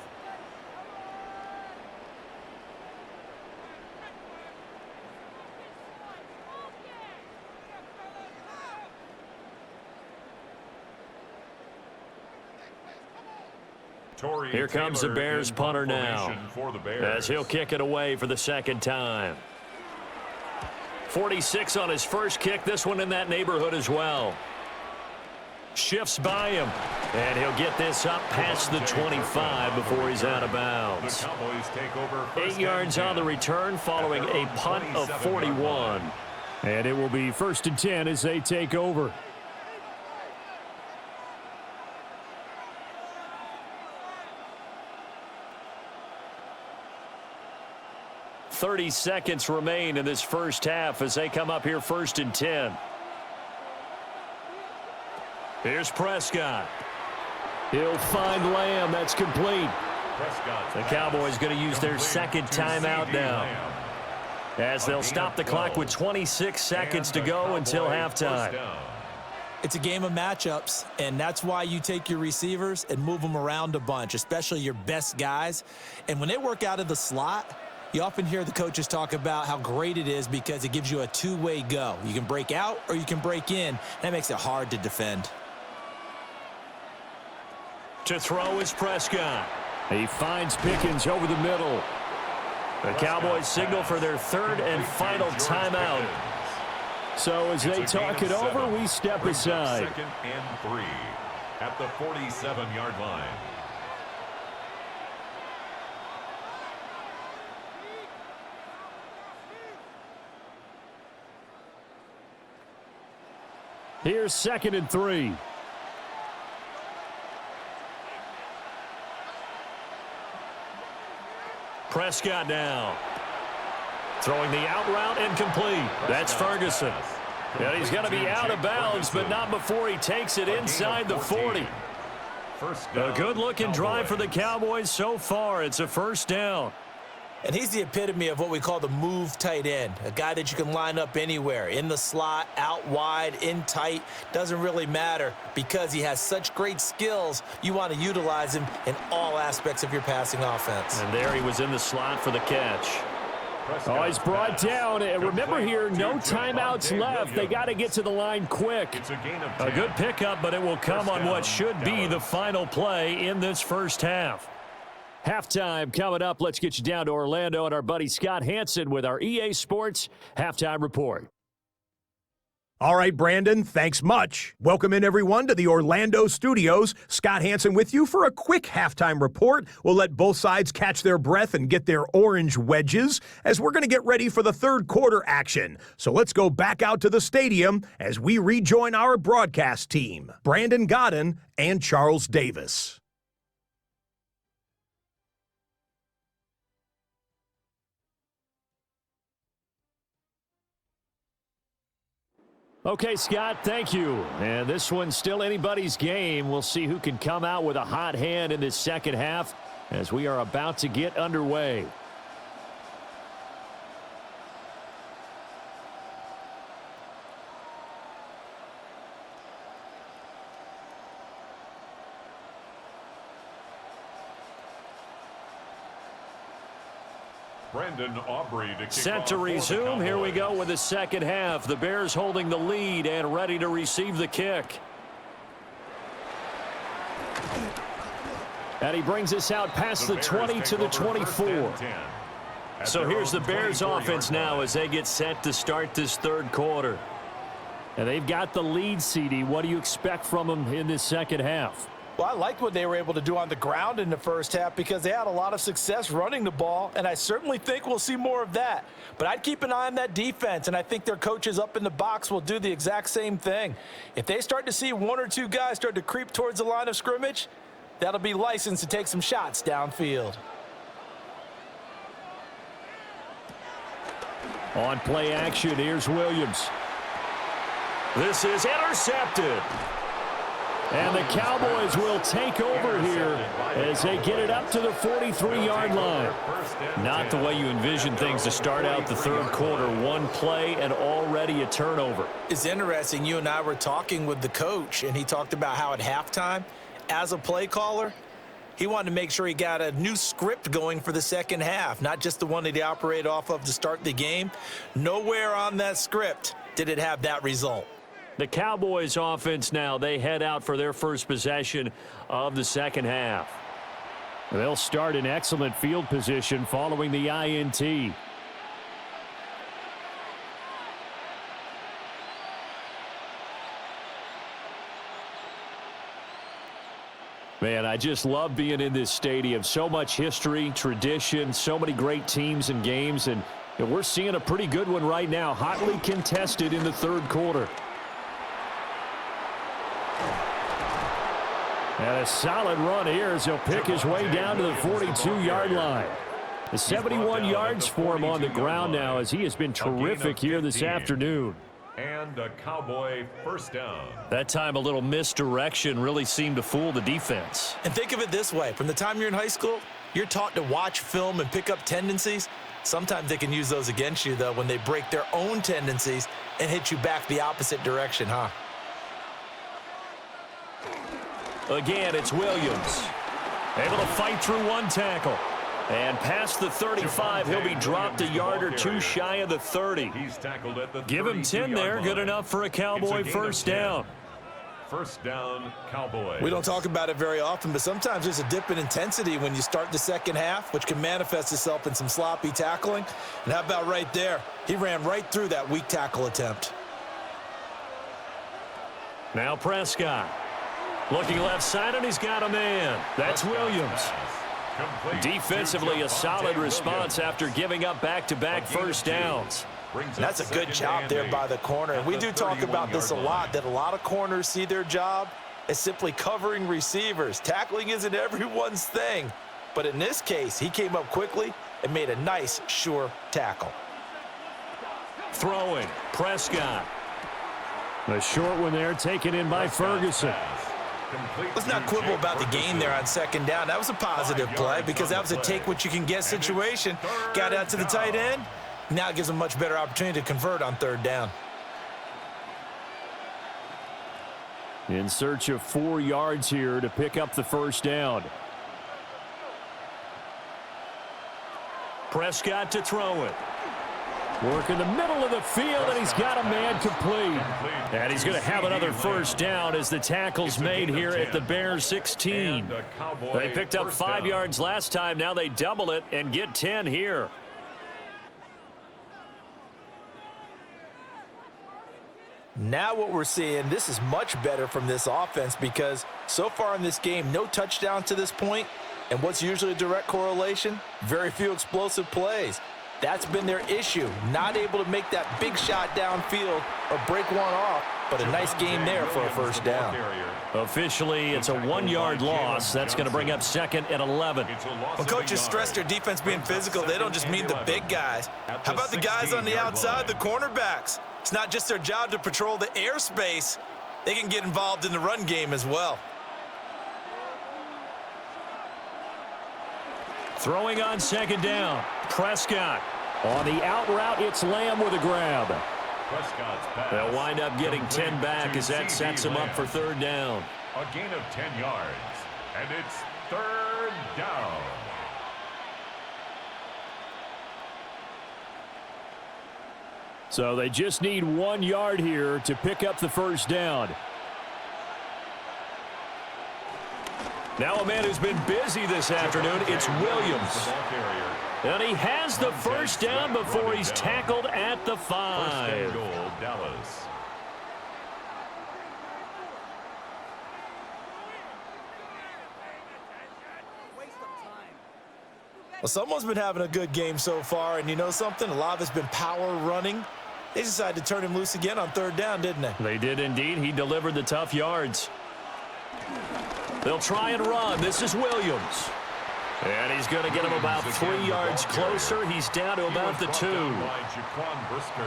Here comes the Bears punter now as he'll kick it away for the second time. 46 on his first kick. This one in that neighborhood as well. Shifts by him, and he'll get this up past the 25 before he's out of bounds. 8 yards on the return following a punt of 41. And it will be 1st and 10 as they take over. 30 seconds remain in this first half as they come up here 1st and 10. Here's Prescott. He'll find Lamb. That's complete. The Cowboys going to use their second timeout now as they'll stop the clock with 26 seconds to go until halftime. It's a game of matchups, and that's why you take your receivers and move them around a bunch, especially your best guys. And when they work out of the slot, you often hear the coaches talk about how great it is because it gives you a two-way go. You can break out or you can break in. That makes it hard to defend. To throw is Prescott. He finds Pickens over the middle. The Cowboys signal for their third and final timeout. So as they talk it over, we step aside. 2nd and 3 at the 47-yard line. Here's 2nd and 3. Prescott now. Throwing the out route and complete. That's Ferguson. And he's going to be out of bounds, but not before he takes it inside the 40. A good-looking drive for the Cowboys so far. It's a first down. And he's the epitome of what we call the move tight end, a guy that you can line up anywhere, in the slot, out wide, in tight, doesn't really matter because he has such great skills. You want to utilize him in all aspects of your passing offense. And there he was in the slot for the catch. Oh, he's brought down. And remember here, no timeouts left. They got to get to the line quick. A good pickup, but it will come on what should be the final play in this first half. Halftime coming up. Let's get you down to Orlando and our buddy Scott Hansen with our EA Sports Halftime Report. All right, Brandon, thanks much. Welcome in, everyone, to the Orlando studios. Scott Hansen with you for a quick halftime report. We'll let both sides catch their breath and get their orange wedges as we're going to get ready for the third quarter action. So let's go back out to the stadium as we rejoin our broadcast team, Brandon Godden and Charles Davis. Okay, Scott, thank you. And this one's still anybody's game. We'll see who can come out with a hot hand in this second half as we are about to get underway. Brendan Aubrey to kick Set to resume. Here we go with the second half. The Bears holding the lead and ready to receive the kick. And he brings us out past the 20 to the 24. So here's the Bears offense now as they get set to start this third quarter. And they've got the lead, CD. What do you expect from them in this second half? Well, I liked what they were able to do on the ground in the first half because they had a lot of success running the ball, and I certainly think we'll see more of that. But I'd keep an eye on that defense, and I think their coaches up in the box will do the exact same thing. If they start to see one or two guys start to creep towards the line of scrimmage, that'll be licensed to take some shots downfield. On play action, here's Williams. This is intercepted. And the Cowboys will take over here as they get it up to the 43-yard line. Not the way you envision things to start out the third quarter. One play and already a turnover. It's interesting. You and I were talking with the coach, and he talked about how at halftime, as a play caller, he wanted to make sure he got a new script going for the second half, not just the one that he operated off of to start the game. Nowhere on that script did it have that result. The Cowboys offense now, they head out for their first possession of the second half. They'll start in excellent field position following the INT. Man, I just love being in this stadium. So much history, tradition, so many great teams and games, and we're seeing a pretty good one right now, hotly contested in the third quarter. And a solid run here as he'll pick his way down to the 42-yard line. The 71 yards for him on the ground now as he has been terrific here this afternoon. And a Cowboy first down. That time a little misdirection really seemed to fool the defense. And think of it this way. From the time you're in high school, you're taught to watch film and pick up tendencies. Sometimes they can use those against you, though, when they break their own tendencies and hit you back the opposite direction, huh? Again, it's Williams. Able to fight through one tackle. And past the 35, he'll be dropped a yard or two shy of the 30. He's tackled at the Give him 10 there, good enough for a Cowboy first down. First down, Cowboys. We don't talk about it very often, but sometimes there's a dip in intensity when you start the second half, which can manifest itself in some sloppy tackling. And how about right there? He ran right through that weak tackle attempt. Now Prescott. Looking left side, and he's got a man. That's Williams. Defensively, a solid response after giving up back-to-back first downs. That's a good job there by the corner. And we do talk about this a lot, that a lot of corners see their job as simply covering receivers. Tackling isn't everyone's thing. But in this case, he came up quickly and made a nice, sure tackle. Throwing, Prescott. A short one there, taken in by Ferguson. Let's not quibble about the gain there on second down. That was a positive play because that was a take-what-you-can-get situation. Got out to the tight end. Now it gives them a much better opportunity to convert on third down. In search of 4 yards here to pick up the first down. Prescott to throw it. Work in the middle of the field, and he's got a man complete. And he's going to have another first down as the tackle's made here at the Bears 16. They picked up 5 yards last time. Now they double it and get 10 here. Now what we're seeing, this is much better from this offense because so far in this game, no touchdown to this point. And what's usually a direct correlation? Very few explosive plays. That's been their issue, not able to make that big shot downfield or break one off, but a nice game there for a first down. Officially, it's a 1-yard loss. That's going to bring up second and 11. When coaches stress their defense being physical, they don't just mean the big guys. How about the guys on the outside, the cornerbacks? It's not just their job to patrol the airspace. They can get involved in the run game as well. Throwing on second down, Prescott. On the out route, it's Lamb with a grab. They'll wind up getting 10 back as that sets them up for third down. A gain of 10 yards, and it's third down. So they just need 1 yard here to pick up the first down. Now a man who's been busy this afternoon, it's Williams. And he has the first down before he's tackled at the 5. First and goal, Dallas. Well, someone's been having a good game so far, and you know something? A lot of it's been power running. They decided to turn him loose again on third down, didn't they? They did indeed. He delivered the tough yards. They'll try and run. This is Williams. And he's going to get him about 3 yards closer. He's down to about the 2.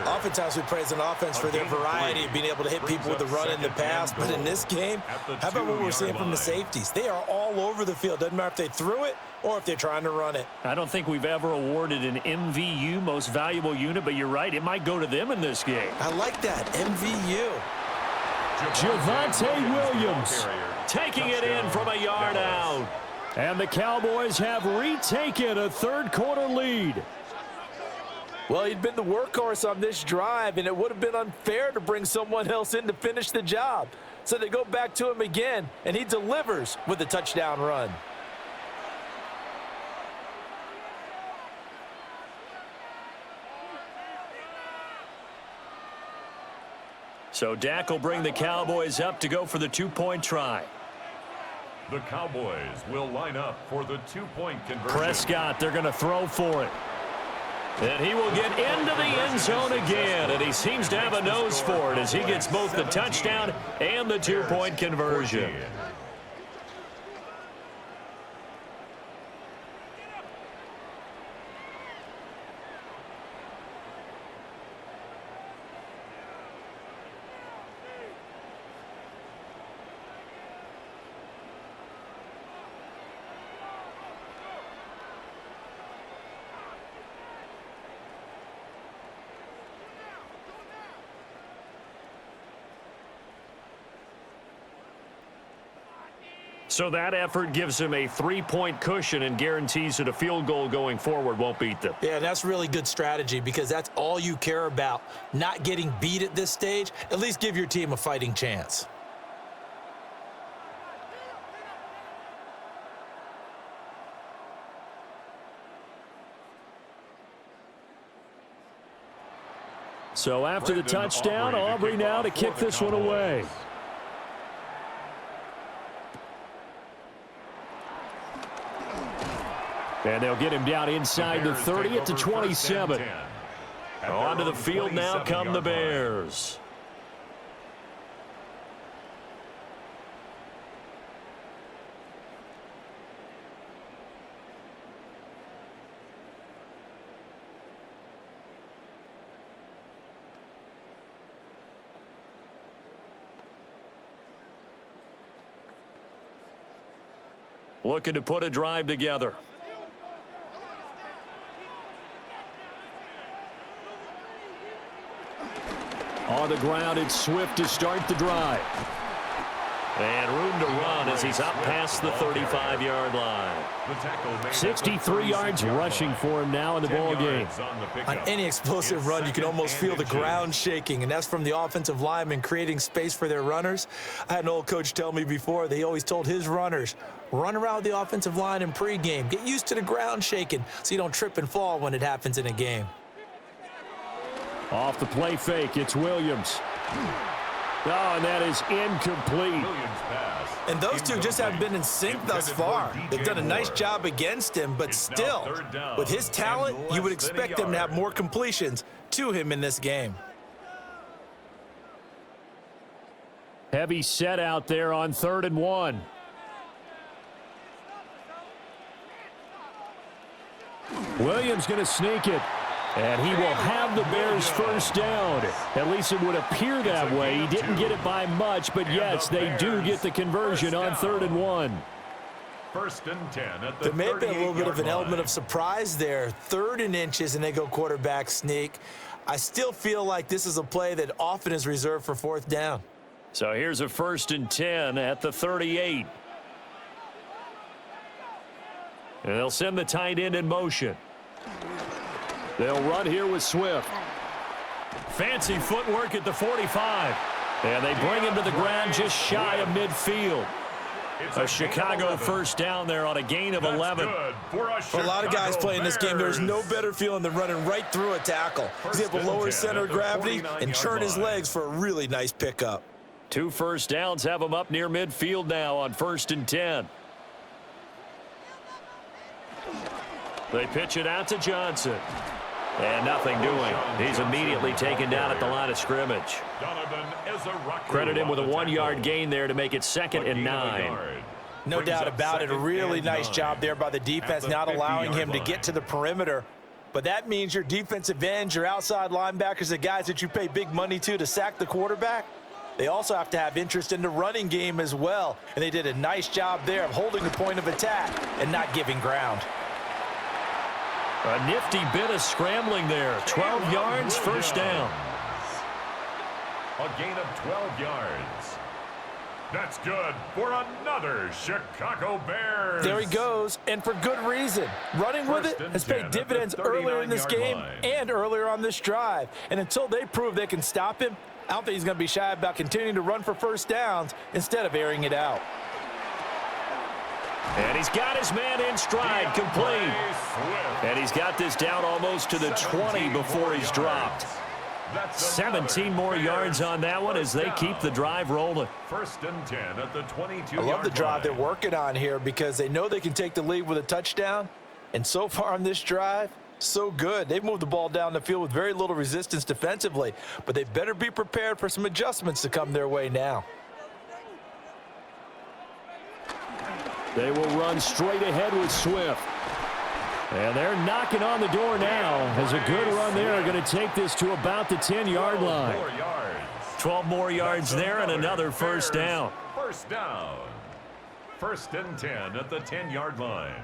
Oftentimes we praise an offense for their variety of being able to hit people with the run and the pass. But in this game, how about what we're seeing from the safeties? They are all over the field. Doesn't matter if they threw it or if they're trying to run it. I don't think we've ever awarded an MVU, most valuable unit, but you're right. It might go to them in this game. I like that, MVU. Javonte Williams taking it in from a yard out. And the Cowboys have retaken a third-quarter lead. Well, he'd been the workhorse on this drive, and it would have been unfair to bring someone else in to finish the job. So they go back to him again, and he delivers with a touchdown run. So Dak will bring the Cowboys up to go for the 2-point try. The Cowboys will line up for the 2-point conversion. Prescott, they're going to throw for it. And he will get into the end zone again, and he seems to have a nose for it as he gets both the touchdown and the 2-point conversion. So that effort gives him a 3-point cushion and guarantees that a field goal going forward won't beat them. Yeah, that's really good strategy because that's all you care about. Not getting beat at this stage. At least give your team a fighting chance. So after the touchdown, Aubrey now to kick this one away. And they'll get him down inside the 30 at the 27. Onto the field now come the Bears. Looking to put a drive together. On the ground, it's Swift to start the drive. And room to run as he's up past the 35-yard line. 63 yards rushing for him now in the ball game. On any explosive run, you can almost feel the ground shaking, and that's from the offensive linemen creating space for their runners. I had an old coach tell me before, they always told his runners, run around the offensive line in pregame. Get used to the ground shaking so you don't trip and fall when it happens in a game. Off the play fake, it's Williams. Oh, and that is incomplete. And those two just haven't been in sync thus far. They've done a nice job against him, but still, with his talent, you would expect them to have more completions to him in this game. Heavy set out there on 3rd and 1. Williams going to sneak it. And he will have the Bears first down. At least it would appear that way. He didn't get it by much, but yes, they do get the conversion on 3rd and 1. 1st and 10 at the There may have been a little bit of an element of surprise there. 3rd and inches, and they go quarterback sneak. I still feel like this is a play that often is reserved for 4th down. So here's a 1st and 10 at the 38. And they'll send the tight end in motion. They'll run here with Swift. Fancy footwork at the 45. And they bring him to the ground just shy of midfield. A Chicago first down there on a gain of 11. For a lot of guys playing this game, there's no better feeling than running right through a tackle. He's able to lower his center of gravity and churn his legs for a really nice pickup. 2 first downs have him up near midfield now on 1st and 10. They pitch it out to Johnson. And nothing doing. He's immediately taken down at the line of scrimmage. Credit him with a 1-yard gain there to make it 2nd and 9. No doubt about it. A really nice job there by the defense, not allowing him to get to the perimeter. But that means your defensive ends, your outside linebackers, the guys that you pay big money to sack the quarterback, they also have to have interest in the running game as well. And they did a nice job there of holding the point of attack and not giving ground. A nifty bit of scrambling there. 12 yards, first down. A gain of 12 yards. That's good for another Chicago Bears. There he goes, and for good reason. Running with it has paid dividends earlier in this game and earlier on this drive. And until they prove they can stop him, I don't think he's going to be shy about continuing to run for first downs instead of airing it out. And he's got his man in stride, complete. And he's got this down almost to the 20 before he's dropped. 17 more yards on that one as they keep the drive rolling. First and 10 at the 22-yard line. I love the drive they're working on here because they know they can take the lead with a touchdown. And so far on this drive, so good. They've moved the ball down the field with very little resistance defensively, but they better be prepared for some adjustments to come their way now. They will run straight ahead with Swift. And they're knocking on the door now as a good run there are going to take this to about the 10-yard line. 12 more yards there and another first down. First down. First and 10 at the 10-yard line.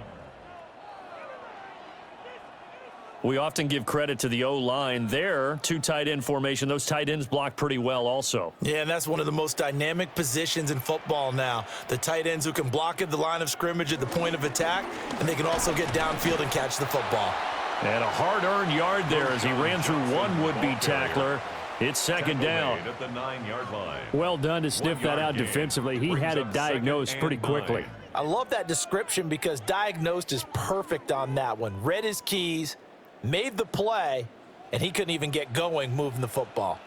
We often give credit to the O-line there. Two tight end formation. Those tight ends block pretty well also. Yeah, and that's one of the most dynamic positions in football now. The tight ends who can block at the line of scrimmage at the point of attack, and they can also get downfield and catch the football. And a hard-earned yard there as he ran through one would-be tackler. It's second down. At the 9-yard line. Well done to sniff that out defensively. He had it diagnosed pretty quickly. I love that description because diagnosed is perfect on that one. Read his keys, made the play, and he couldn't even get going moving the football.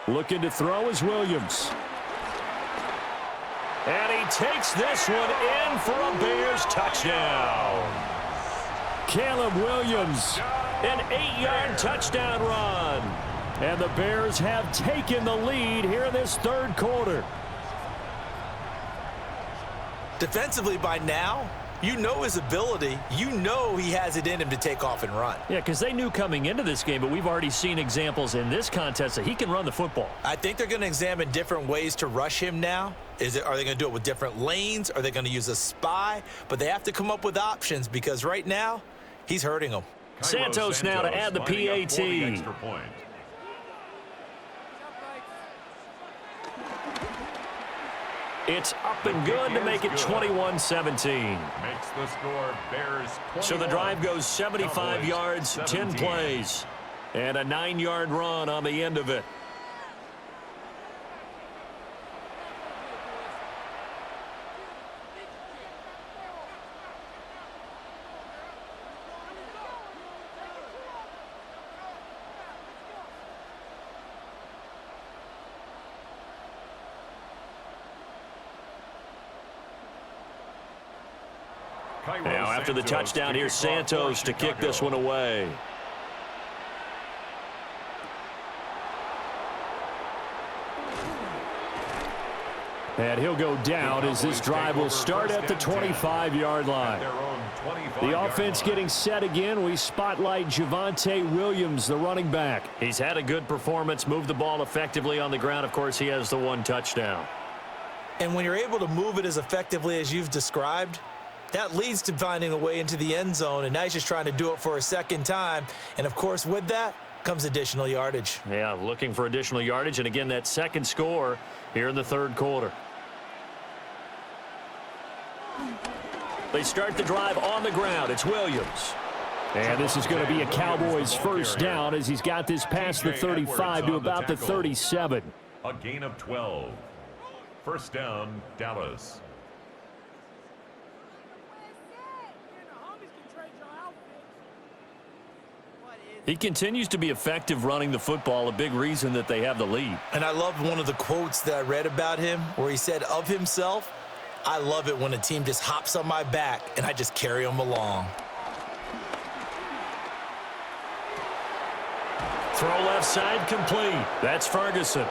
Looking to throw is Williams. And he takes this one in for a Bears touchdown. Caleb Williams, an 8-yard touchdown run. And the Bears have taken the lead here in this third quarter. Defensively by now, you know his ability. You know he has it in him to take off and run. Yeah, because they knew coming into this game, but we've already seen examples in this contest that he can run the football. I think they're going to examine different ways to rush him now. Are they going to do it with different lanes? Are they going to use a spy? But they have to come up with options because right now, he's hurting them. Santos now to add the PAT. It's up and good to make it 21-17. Makes the score Bears 21. So the drive goes 75 yards, 10 plays, and a 9-yard run on the end of it. Now after the touchdown, here's Santos to kick this one away. And he'll go down as this drive will start at the 25-yard line. The offense getting set again. We spotlight Javonte Williams, the running back. He's had a good performance, moved the ball effectively on the ground. Of course, he has the one touchdown. And when you're able to move it as effectively as you've described, that leads to finding a way into the end zone, and now he's just trying to do it for a second time. And, of course, with that comes additional yardage. Yeah, looking for additional yardage, and again, that second score here in the third quarter. They start the drive on the ground. It's Williams. And this is going to be a Cowboys first down as he's got this past the 35 to about the 37. A gain of 12. First down, Dallas. He continues to be effective running the football, a big reason that they have the lead. And I love one of the quotes that I read about him where he said of himself, I love it when a team just hops on my back and I just carry them along. Throw left side complete. That's Ferguson.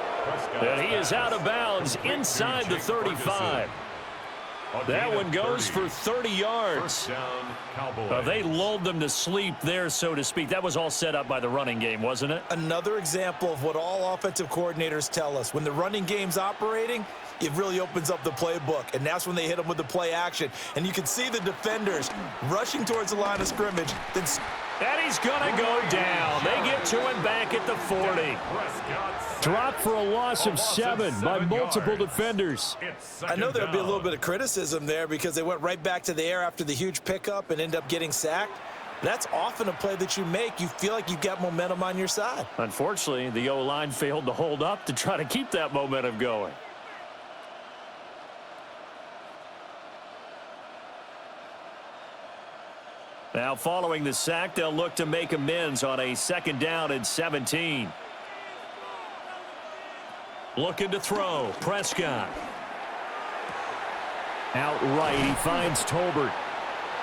And he is out of bounds inside the 35. That one goes for 30 yards. They lulled them to sleep there, so to speak. That was all set up by the running game, wasn't it? Another example of what all offensive coordinators tell us. When the running game's operating, it really opens up the playbook, and that's when they hit them with the play action. And you can see the defenders rushing towards the line of scrimmage. And he's going to go down. They get to him back at the 40. Dropped for a loss of 7 by multiple defenders. I know there'll be a little bit of criticism there because they went right back to the air after the huge pickup and end up getting sacked. That's often a play that you make. You feel like you've got momentum on your side. Unfortunately, the O-line failed to hold up to try to keep that momentum going. Now, following the sack, they'll look to make amends on a 2nd down and 17. Looking to throw. Prescott. Outright, he finds Tolbert.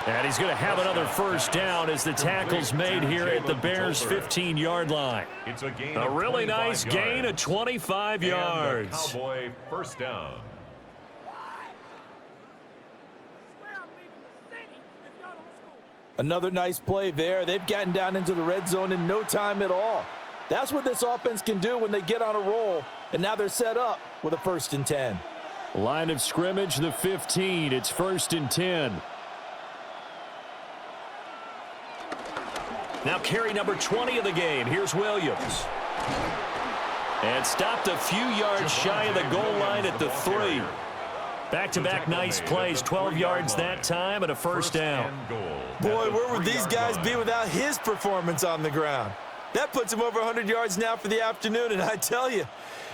And he's going to have another first down as the tackle's made here at the Bears' 15-yard line. It's a really nice gain of 25 yards. Cowboy first down. Another nice play there. They've gotten down into the red zone in no time at all. That's what this offense can do when they get on a roll. And now they're set up with a 1st and 10. Line of scrimmage, the 15. It's 1st and 10. Now carry number 20 of the game. Here's Williams. And stopped a few yards shy of the goal line at the 3. Back-to-back nice plays, 12 yards that time and a first down. Boy, where would these guys be without his performance on the ground? That puts him over 100 yards now for the afternoon, and I tell you,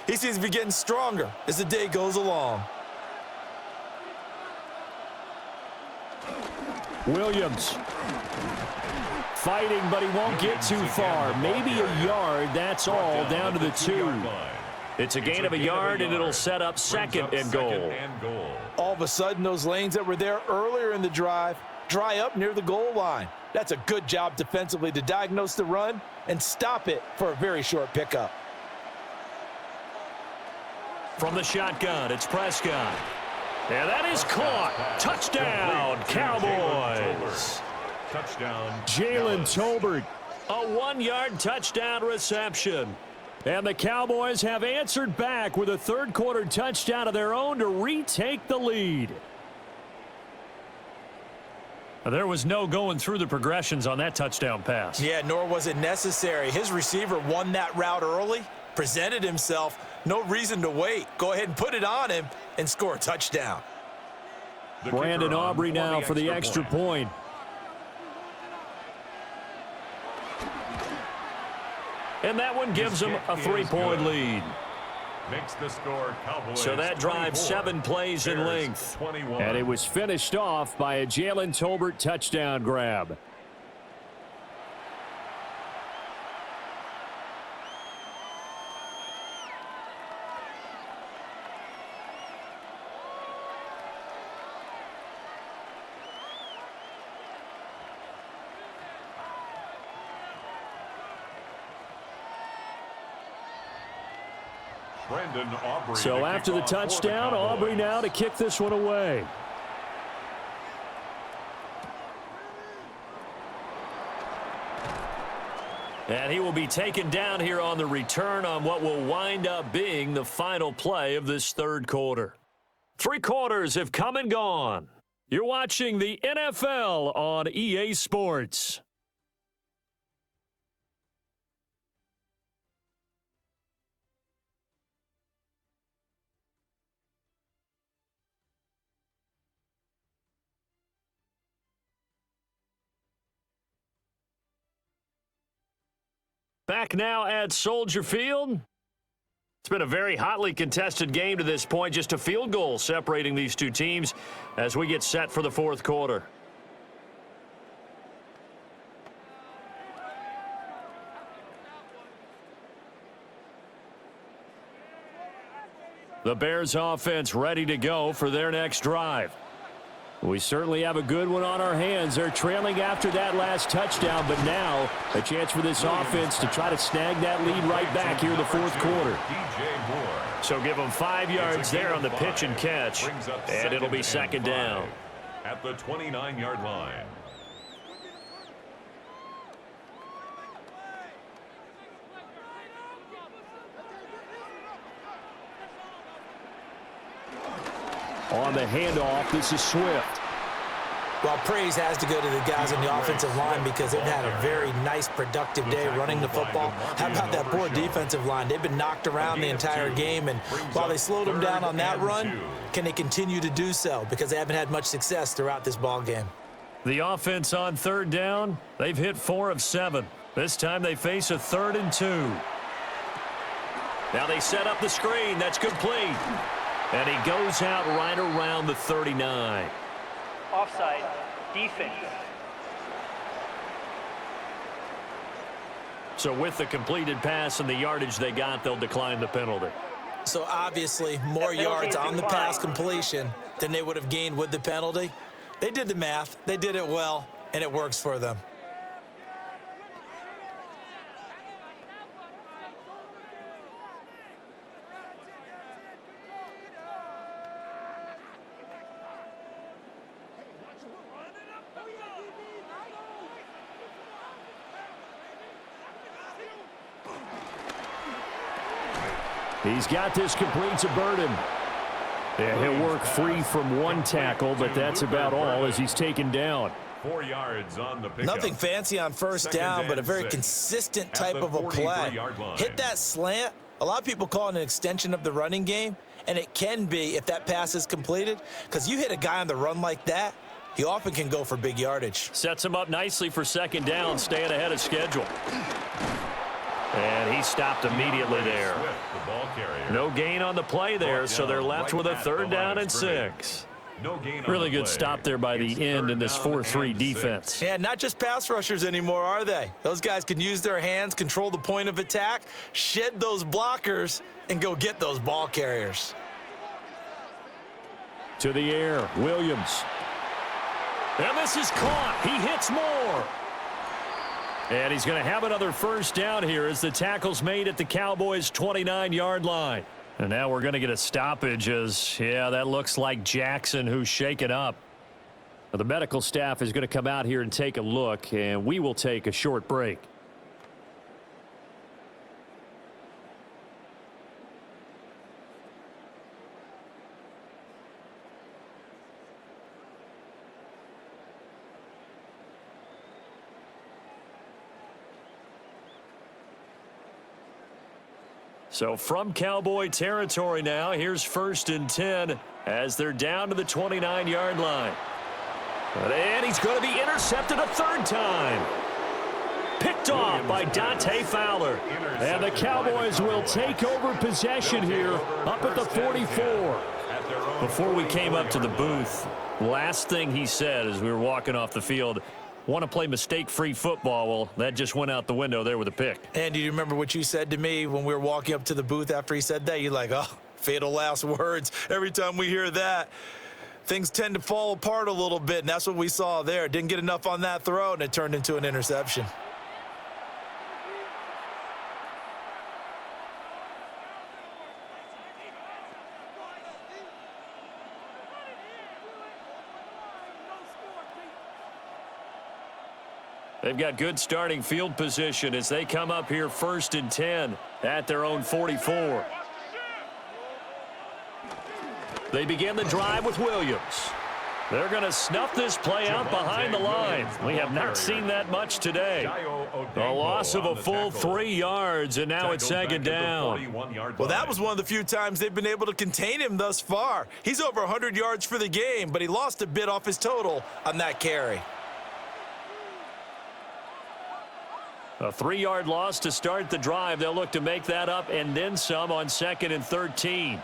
he seems to be getting stronger as the day goes along. Williams. Fighting, but he won't get too far. Maybe a yard, that's all, down to the 2. It's a gain of a yard, and it'll set up 2nd and goal. All of a sudden, those lanes that were there earlier in the drive dry up near the goal line. That's a good job defensively to diagnose the run and stop it for a very short pickup. From the shotgun, it's Prescott. And that is caught. Touchdown, Cowboys. Touchdown, Jalen Tolbert, a 1-yard touchdown reception. And the Cowboys have answered back with a 3rd-quarter touchdown of their own to retake the lead. There was no going through the progressions on that touchdown pass. Yeah, nor was it necessary. His receiver won that route early, presented himself, no reason to wait. Go ahead and put it on him and score a touchdown. Brandon Aubrey now for the extra point. And that one gives them a 3-point lead. Makes the score Cowboys. So that drive 7 plays in length. 21. And it was finished off by a Jalen Tolbert touchdown grab. So after the touchdown, Aubrey now to kick this one away. And he will be taken down here on the return on what will wind up being the final play of this 3rd quarter. 3 quarters have come and gone. You're watching the NFL on EA Sports. Back now at Soldier Field. It's been a very hotly contested game to this point. Just a field goal separating these two teams as we get set for the 4th quarter. The Bears offense ready to go for their next drive. We certainly have a good one on our hands. They're trailing after that last touchdown, but now a chance for this offense to try to snag that lead right back here in the fourth quarter. So give them 5 yards there on the pitch and catch, and it'll be second down. At the 29-yard line. On the handoff, this is Swift. Well, praise has to go to the guys on the offensive line because they've had a very nice, productive day running the football. How about that poor defensive line? They've been knocked around the entire game, and while they slowed them down on that run, can they continue to do so? Because they haven't had much success throughout this ball game. The offense on third down, they've hit 4 of 7. This time they face a 3rd and 2. Now they set up the screen. That's complete. And he goes out right around the 39. Offside, defense. So with the completed pass and the yardage they got, they'll decline the penalty. So obviously more yards on the pass completion than they would have gained with the penalty. They did the math. They did it well, and it works for them. He's got this, completes a Burden. Yeah, he'll work free from one tackle, but that's about all as he's taken down. 4 yards on the pickup. Nothing fancy on first down, but a very consistent type of a play. Hit that slant. A lot of people call it an extension of the running game, and it can be if that pass is completed, because you hit a guy on the run like that, he often can go for big yardage. Sets him up nicely for second down, staying ahead of schedule. And he stopped immediately there. No gain on the play there, so they're left with a 3rd down and 6. Really good stop there by the end in this 4-3 defense. Yeah, not just pass rushers anymore, are they? Those guys can use their hands, control the point of attack, shed those blockers, and go get those ball carriers. To the air, Williams. And this is caught. He hits more. And he's going to have another first down here as the tackle's made at the Cowboys' 29-yard line. And now we're going to get a stoppage as, yeah, that looks like Jackson who's shaken up. Now, the medical staff is going to come out here and take a look, and we will take a short break. So from Cowboy territory now, here's 1st and 10 as they're down to the 29-yard line. And he's going to be intercepted a 3rd time. Picked off by Dante Fowler. And the Cowboys will take over possession here up at the 44. Before we came up to the booth, last thing he said as we were walking off the field, want to play mistake-free football. Well, that just went out the window there with a pick. And do you remember what you said to me when we were walking up to the booth after he said that? You're like, oh, fatal last words. Every time we hear that, things tend to fall apart a little bit, and that's what we saw there. Didn't get enough on that throw, and it turned into an interception. They've got good starting field position as they come up here 1st and 10 at their own 44. They begin the drive with Williams. They're going to snuff this play out behind the line. We have not seen that much today. A loss of a full 3 yards, and now it's second down. Well, that was one of the few times they've been able to contain him thus far. He's over 100 yards for the game, but he lost a bit off his total on that carry. A 3-yard loss to start the drive. They'll look to make that up and then some on 2nd and 13.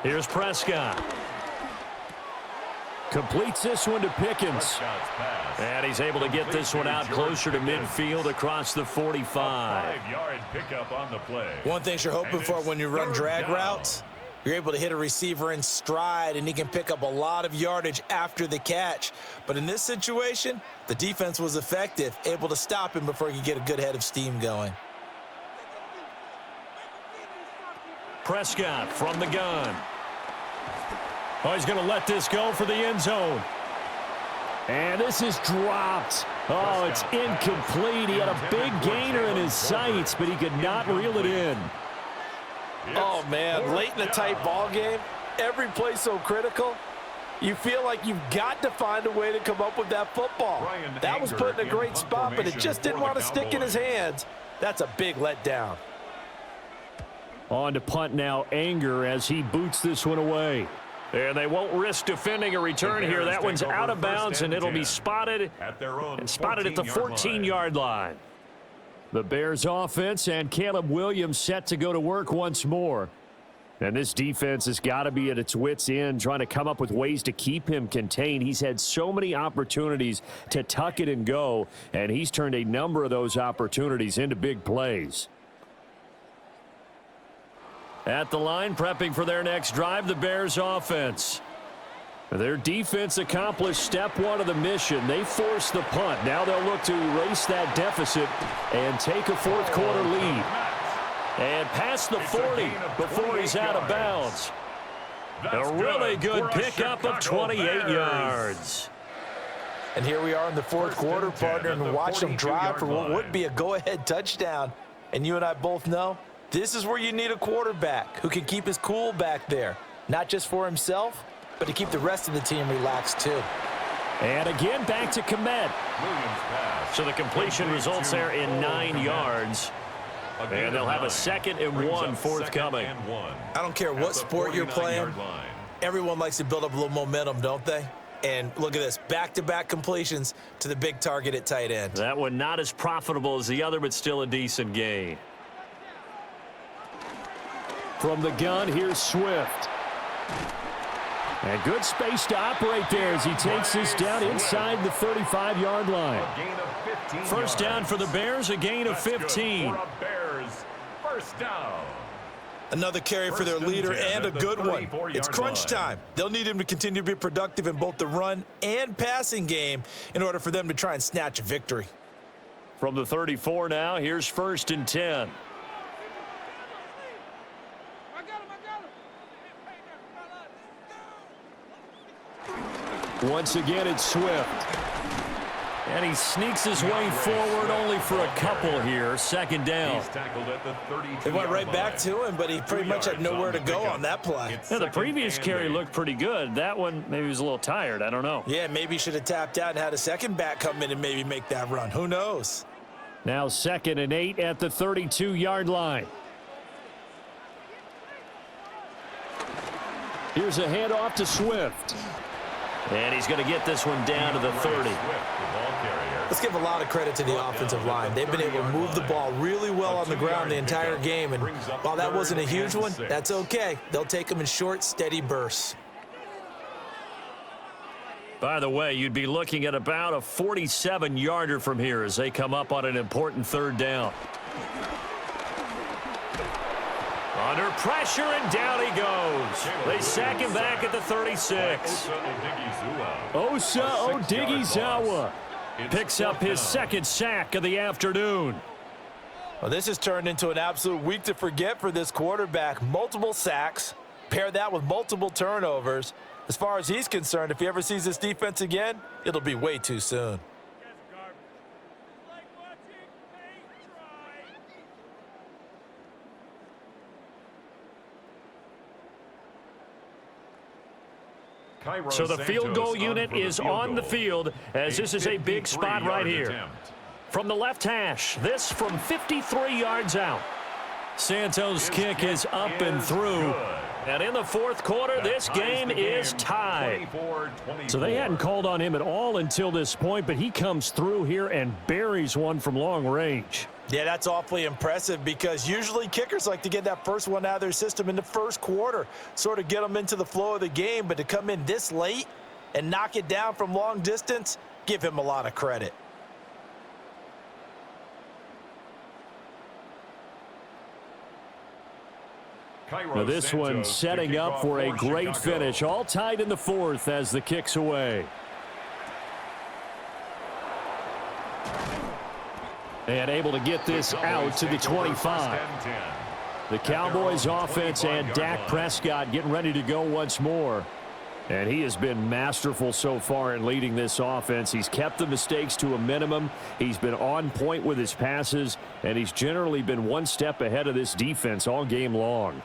Here's Prescott. Completes this one to Pickens. Prescott's pass. And he's able to get this one out closer to midfield across the 45. 5-yard pickup on the play. One thing you're hoping for when you run drag down. routes, you're able to hit a receiver in stride, and he can pick up a lot of yardage after the catch. But in this situation, the defense was effective, able to stop him before he could get a good head of steam going. Prescott from the gun. Oh, he's going to let this go for the end zone. And this is dropped. Oh, it's incomplete. He had a big gainer in his sights, but he could not reel it in. Oh, man, late in the tight ball game, every play so critical, you feel like you've got to find a way to come up with that football. That was put in a great spot, but it just didn't want to stick in his hands. That's a big letdown. On to punt now, Anger, as he boots this one away. And they won't risk defending a return here. That one's out of bounds, and it'll be spotted at their own and spotted at the 14-yard line. The Bears offense and Caleb Williams set to go to work once more. And this defense has got to be at its wits' end, trying to come up with ways to keep him contained. He's had so many opportunities to tuck it and go, and he's turned a number of those opportunities into big plays. At the line, prepping for their next drive, the Bears offense. Their defense accomplished step one of the mission. They forced the punt. Now they'll look to erase that deficit and take a fourth-quarter lead. And past the 40 before he's out of bounds. A really good pickup of 28 yards. And here we are in the fourth quarter, partner, and watch them drive for what would be a go-ahead touchdown. And you and I both know this is where you need a quarterback who can keep his cool back there, not just for himself, but to keep the rest of the team relaxed too. And again, back to Komet. So the completion results there in 9 yards. And they'll have a 2nd and 1 forthcoming. I don't care what sport you're playing, everyone likes to build up a little momentum, don't they? And look at this, back-to-back completions to the big target at tight end. That one not as profitable as the other, but still a decent gain. From the gun, here's Swift. And good space to operate there as he takes this down inside the 35-yard line. First down for the Bears, a gain of 15. First down. Another carry for their leader and a good one. It's crunch time. They'll need him to continue to be productive in both the run and passing game in order for them to try and snatch a victory. From the 34 now, here's 1st and 10. Once again, it's Swift. And he sneaks his way forward only for a couple here. 2nd down. He's tackled at the 32-yard They went right back line. to him, but he pretty much had nowhere to go on that play. Yeah, the previous carry looked pretty good. That one, maybe he was a little tired. I don't know. Yeah, maybe he should have tapped out and had a second back come in and maybe make that run. Who knows? Now 2nd and 8 at the 32-yard line. Here's a handoff to Swift. And he's going to get this one down to the 30. Let's give a lot of credit to the offensive line. They've been able to move the ball really well on the ground the entire game. And while that wasn't a huge one, that's okay. They'll take them in short, steady bursts. By the way, you'd be looking at about a 47-yarder from here as they come up on an important 3rd down. Under pressure, and down he goes. They sack him back at the 36. Osa Odighizuwa picks up his 2nd sack of the afternoon. Well, this has turned into an absolute week to forget for this quarterback. Multiple sacks, pair that with multiple turnovers. As far as he's concerned, if he ever sees this defense again, it'll be way too soon. So the field goal unit is on the field as this is a big spot right here. From the left hash, this from 53 yards out. Santos' kick is up and through. And in the 4th quarter, this game is tied. So they hadn't called on him at all until this point, but he comes through here and buries one from long range. Yeah, that's awfully impressive because usually kickers like to get that first one out of their system in the 1st quarter, sort of get them into the flow of the game. But to come in this late and knock it down from long distance, give him a lot of credit. Now this one setting up for a great finish. All tied in the fourth as the kick's away. And able to get this out to the 25. The Cowboys offense and Dak Prescott getting ready to go once more. And he has been masterful so far in leading this offense. He's kept the mistakes to a minimum. He's been on point with his passes, and he's generally been one step ahead of this defense all game long.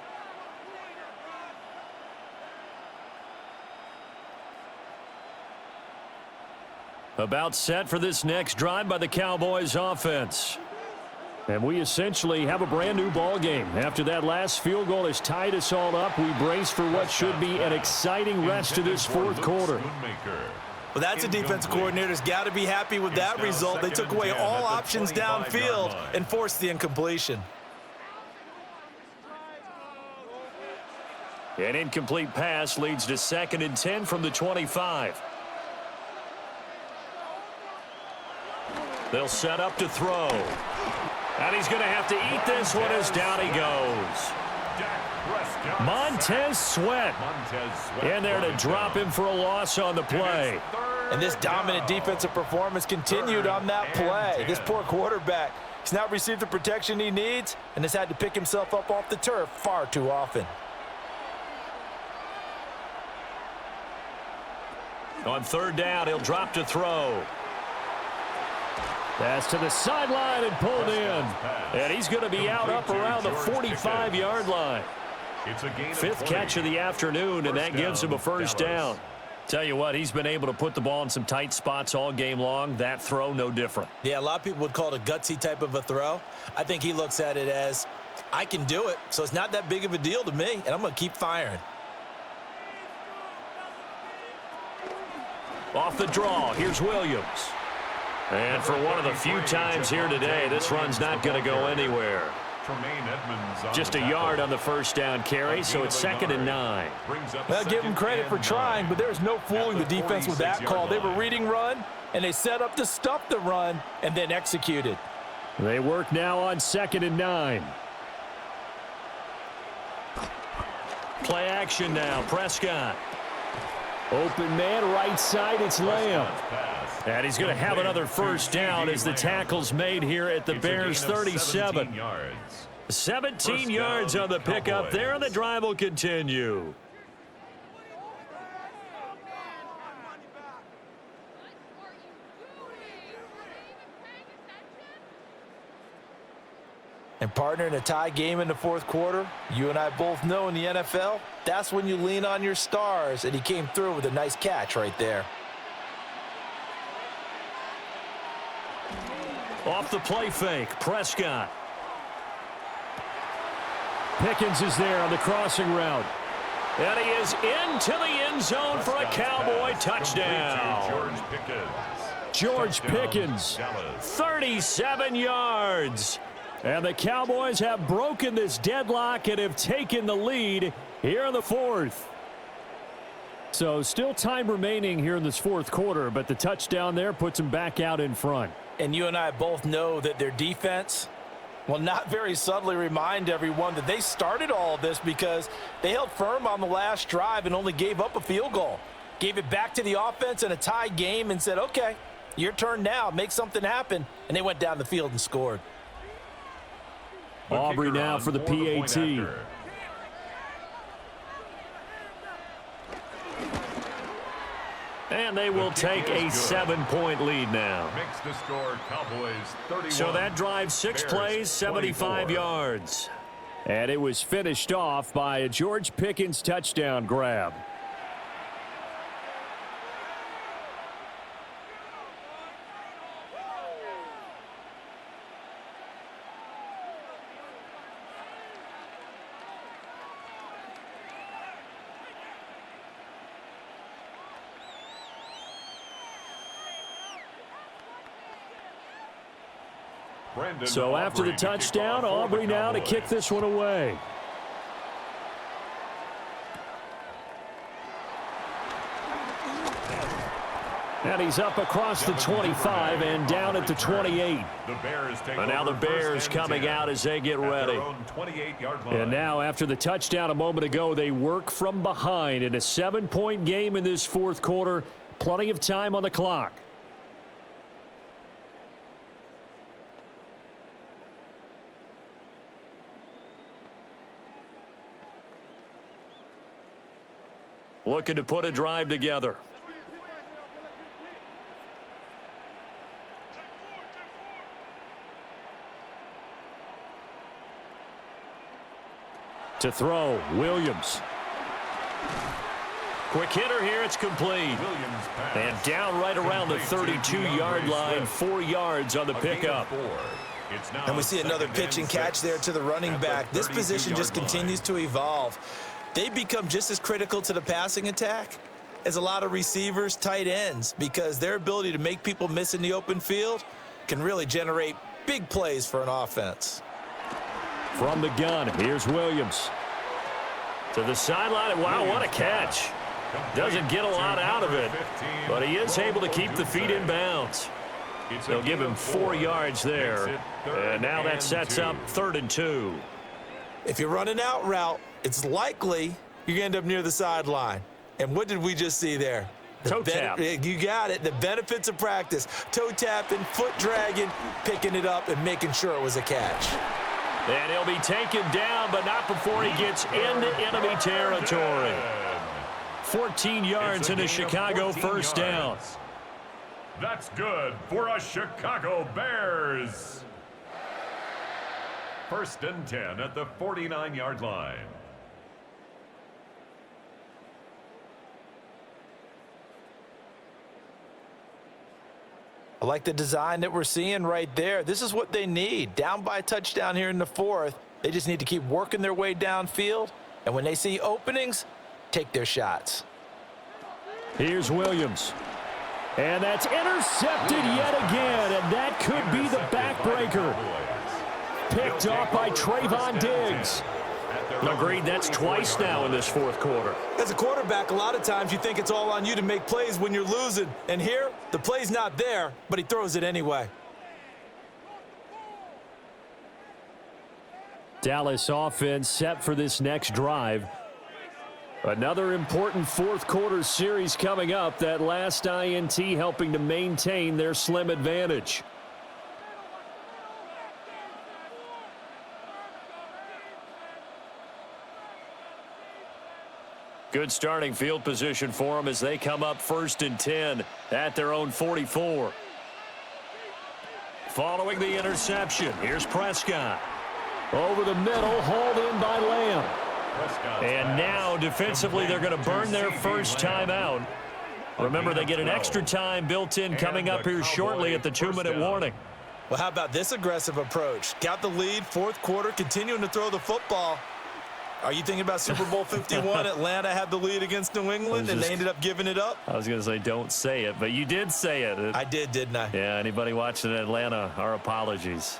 About set for this next drive by the Cowboys offense. And we essentially have a brand new ball game. After that last field goal has tied us all up, we brace for what should be an exciting rest to this fourth quarter. Well, that's a defensive coordinator's got to be happy with that result. They took away all options downfield and forced the incompletion. An incomplete pass leads to 2nd and 10 from the 25. They'll set up to throw. And he's going to have to eat this one as down he goes. Montez Sweat in there to drop him for a loss on the play. And this dominant defensive performance continued on that play. This poor quarterback, he's not received the protection he needs and has had to pick himself up off the turf far too often. On 3rd down, he'll drop to throw. Pass to the sideline and pulled in. And he's going to be out up around the 45-yard line. 5th catch of the afternoon, and that gives him a 1st down. Tell you what, he's been able to put the ball in some tight spots all game long. That throw, no different. Yeah, a lot of people would call it a gutsy type of a throw. I think he looks at it as, I can do it, so it's not that big of a deal to me, and I'm going to keep firing. Off the draw, here's Williams. And for one of the few times here today, this run's not going to go anywhere. Just a yard on the 1st down carry, so it's 2nd and 9. Well, give him credit for trying, but there's no fooling the defense with that call. They were reading run, and they set up to stuff the run and then executed. They work now on 2nd and 9. Play action now, Prescott. Open man, right side, it's Lamb. And he's going to have another 1st down as the tackle's made here at the Bears' 37. 17 yards on the pickup there, and the drive will continue. And partner, in a tie game in the 4th quarter, you and I both know in the NFL, that's when you lean on your stars, and he came through with a nice catch right there. Off the play fake, Prescott. Pickens is there on the crossing route. And he is into the end zone for a Cowboy touchdown. George Pickens, 37 yards. And the Cowboys have broken this deadlock and have taken the lead here in the 4th. So still time remaining here in this 4th quarter, but the touchdown there puts them back out in front. And you and I both know that their defense will not very subtly remind everyone that they started all of this because they held firm on the last drive and only gave up a field goal. Gave it back to the offense in a tie game and said, okay, your turn now, make something happen. And they went down the field and scored. Aubrey now for the PAT. And they will take a 7-point lead now. So that drive 6 plays, 75 yards. And it was finished off by a George Pickens touchdown grab. So after the touchdown, Aubrey now to kick this one away. And he's up across the 25 and down at the 28. And now the Bears coming out as they get ready. And now after the touchdown a moment ago, they work from behind in a 7-point game in this fourth quarter. Plenty of time on the clock. Looking to put a drive together. To throw, Williams. Quick hitter here, it's complete. And down right around the 32-yard line, 4 yards on the pickup. And we see another pitch and catch there to the running back. This position just continues to evolve. They become just as critical to the passing attack as a lot of receivers, tight ends, because their ability to make people miss in the open field can really generate big plays for an offense. From the gun, here's Williams. To the sideline. Wow, what a catch. Doesn't get a lot out of it, but he is able to keep the feet in bounds. They'll give him 4 yards there. And now that sets up 3rd and 2. If you're running out route, it's likely you're going to end up near the sideline. And what did we just see there? Toe tap. You got it. The benefits of practice. Toe tapping, foot dragging, picking it up, and making sure it was a catch. And he'll be taken down, but not before he gets into enemy territory. 14 yards into Chicago, first down. That's good for a Chicago Bears. 1st and 10 at the 49-yard line. I like the design that we're seeing right there. This is what they need. Down by a touchdown here in the 4th. They just need to keep working their way downfield. And when they see openings, take their shots. Here's Williams. And that's intercepted yet again. And that could be the backbreaker. Picked off by Trayvon Diggs. Agreed, that's twice now in this fourth quarter. As a quarterback, a lot of times you think it's all on you to make plays when you're losing. And here, the play's not there, but he throws it anyway. Dallas offense set for this next drive. Another important fourth quarter series coming up. That last INT helping to maintain their slim advantage. Good starting field position for them as they come up 1st and 10 at their own 44. Following the interception, here's Prescott. Over the middle, hauled in by Lamb. And now defensively they're going to burn their first timeout. Remember, they get an extra time built in coming up here shortly at the 2-minute warning. Well, how about this aggressive approach? Got the lead, fourth quarter, continuing to throw the football. Are you thinking about Super Bowl 51? Atlanta had the lead against New England, and they ended up giving it up? I was going to say don't say it, but you did say it. I did, didn't I? Yeah, anybody watching in Atlanta, our apologies.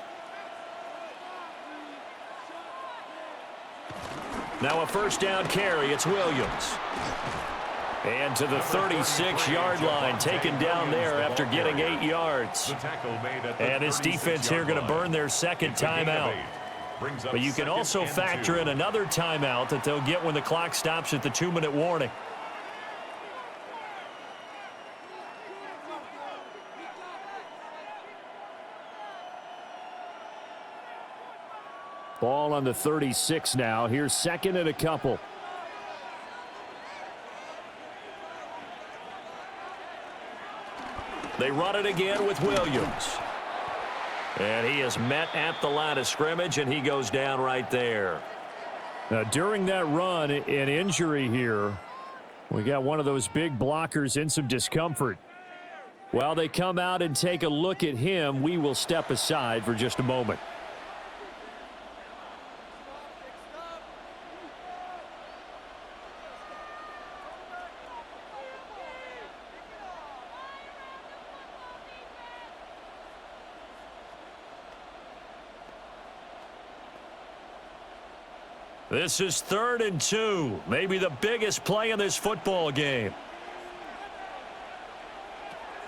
Now a first down carry. It's Williams. And to the 36-yard line, taken down there after getting 8 yards. And his defense here going to burn their second timeout. But you can also factor in another timeout that they'll get when the clock stops at the 2-minute warning. Ball on the 36 now. Here's 2nd and a couple. They run it again with Williams. And he is met at the line of scrimmage, and he goes down right there. Now, during that run, an injury here. We got one of those big blockers in some discomfort. While they come out and take a look at him, we will step aside for just a moment. This is 3rd and 2, maybe the biggest play in this football game.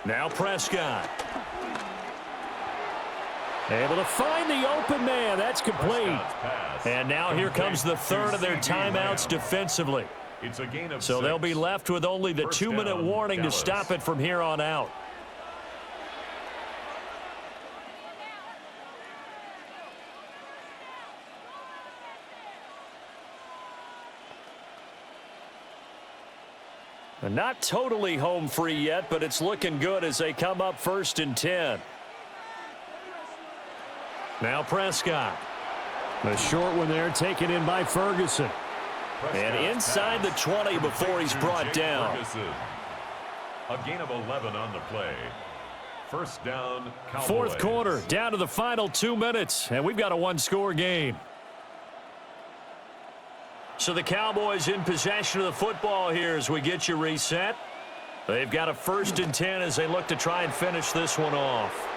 Now Prescott. Able to find the open man. That's complete. And now here comes the third of their timeouts defensively. It's a gain of So 6. they'll be left with only the First 2-minute down, warning Dallas. to stop it from here on out. Not totally home free yet, but it's looking good as they come up 1st and 10. Now Prescott. The short one there taken in by Ferguson. And inside the 20 before he's brought down. Ferguson. A gain of 11 on the play. First down, Cowboys. Fourth quarter, down to the final 2 minutes, and we've got a one-score game. So the Cowboys in possession of the football here as we get you reset. They've got a 1st and 10 as they look to try and finish this one off.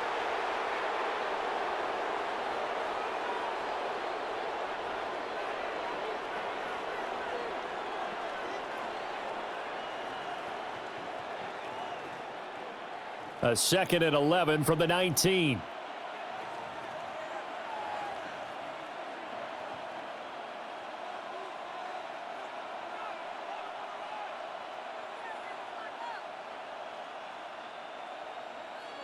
A 2nd and 11 from the 19.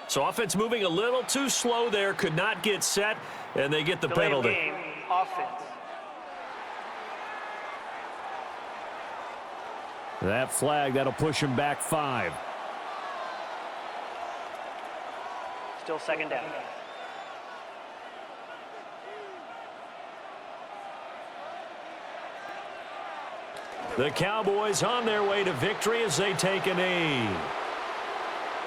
So offense moving a little too slow there, could not get set, and they get the Delay of penalty. game, offense. That flag, that'll push him back 5. Still 2nd down. The Cowboys on their way to victory as they take a knee.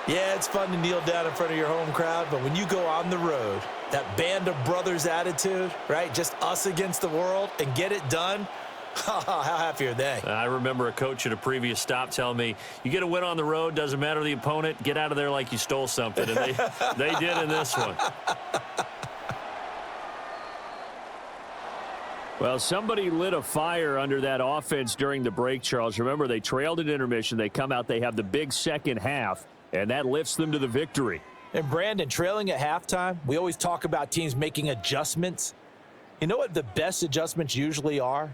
Yeah, it's fun to kneel down in front of your home crowd, but when you go on the road, that band of brothers attitude, right? Just us against the world and get it done. How happy are they? I remember a coach at a previous stop telling me, you get a win on the road, doesn't matter the opponent, get out of there like you stole something. And they did in this one. Well, somebody lit a fire under that offense during the break, Charles. Remember, they trailed at intermission. They come out, they have the big second half, and that lifts them to the victory. And Brandon, trailing at halftime, we always talk about teams making adjustments. You know what the best adjustments usually are?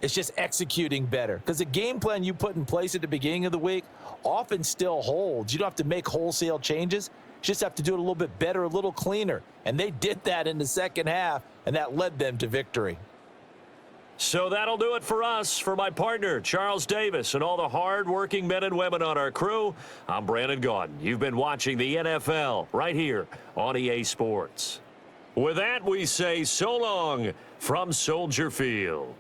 It's just executing better. Because the game plan you put in place at the beginning of the week often still holds. You don't have to make wholesale changes. You just have to do it a little bit better, a little cleaner. And they did that in the second half, and that led them to victory. So that'll do it for us. For my partner, Charles Davis, and all the hard-working men and women on our crew, I'm Brandon Gaudin. You've been watching the NFL right here on EA Sports. With that, we say so long from Soldier Field.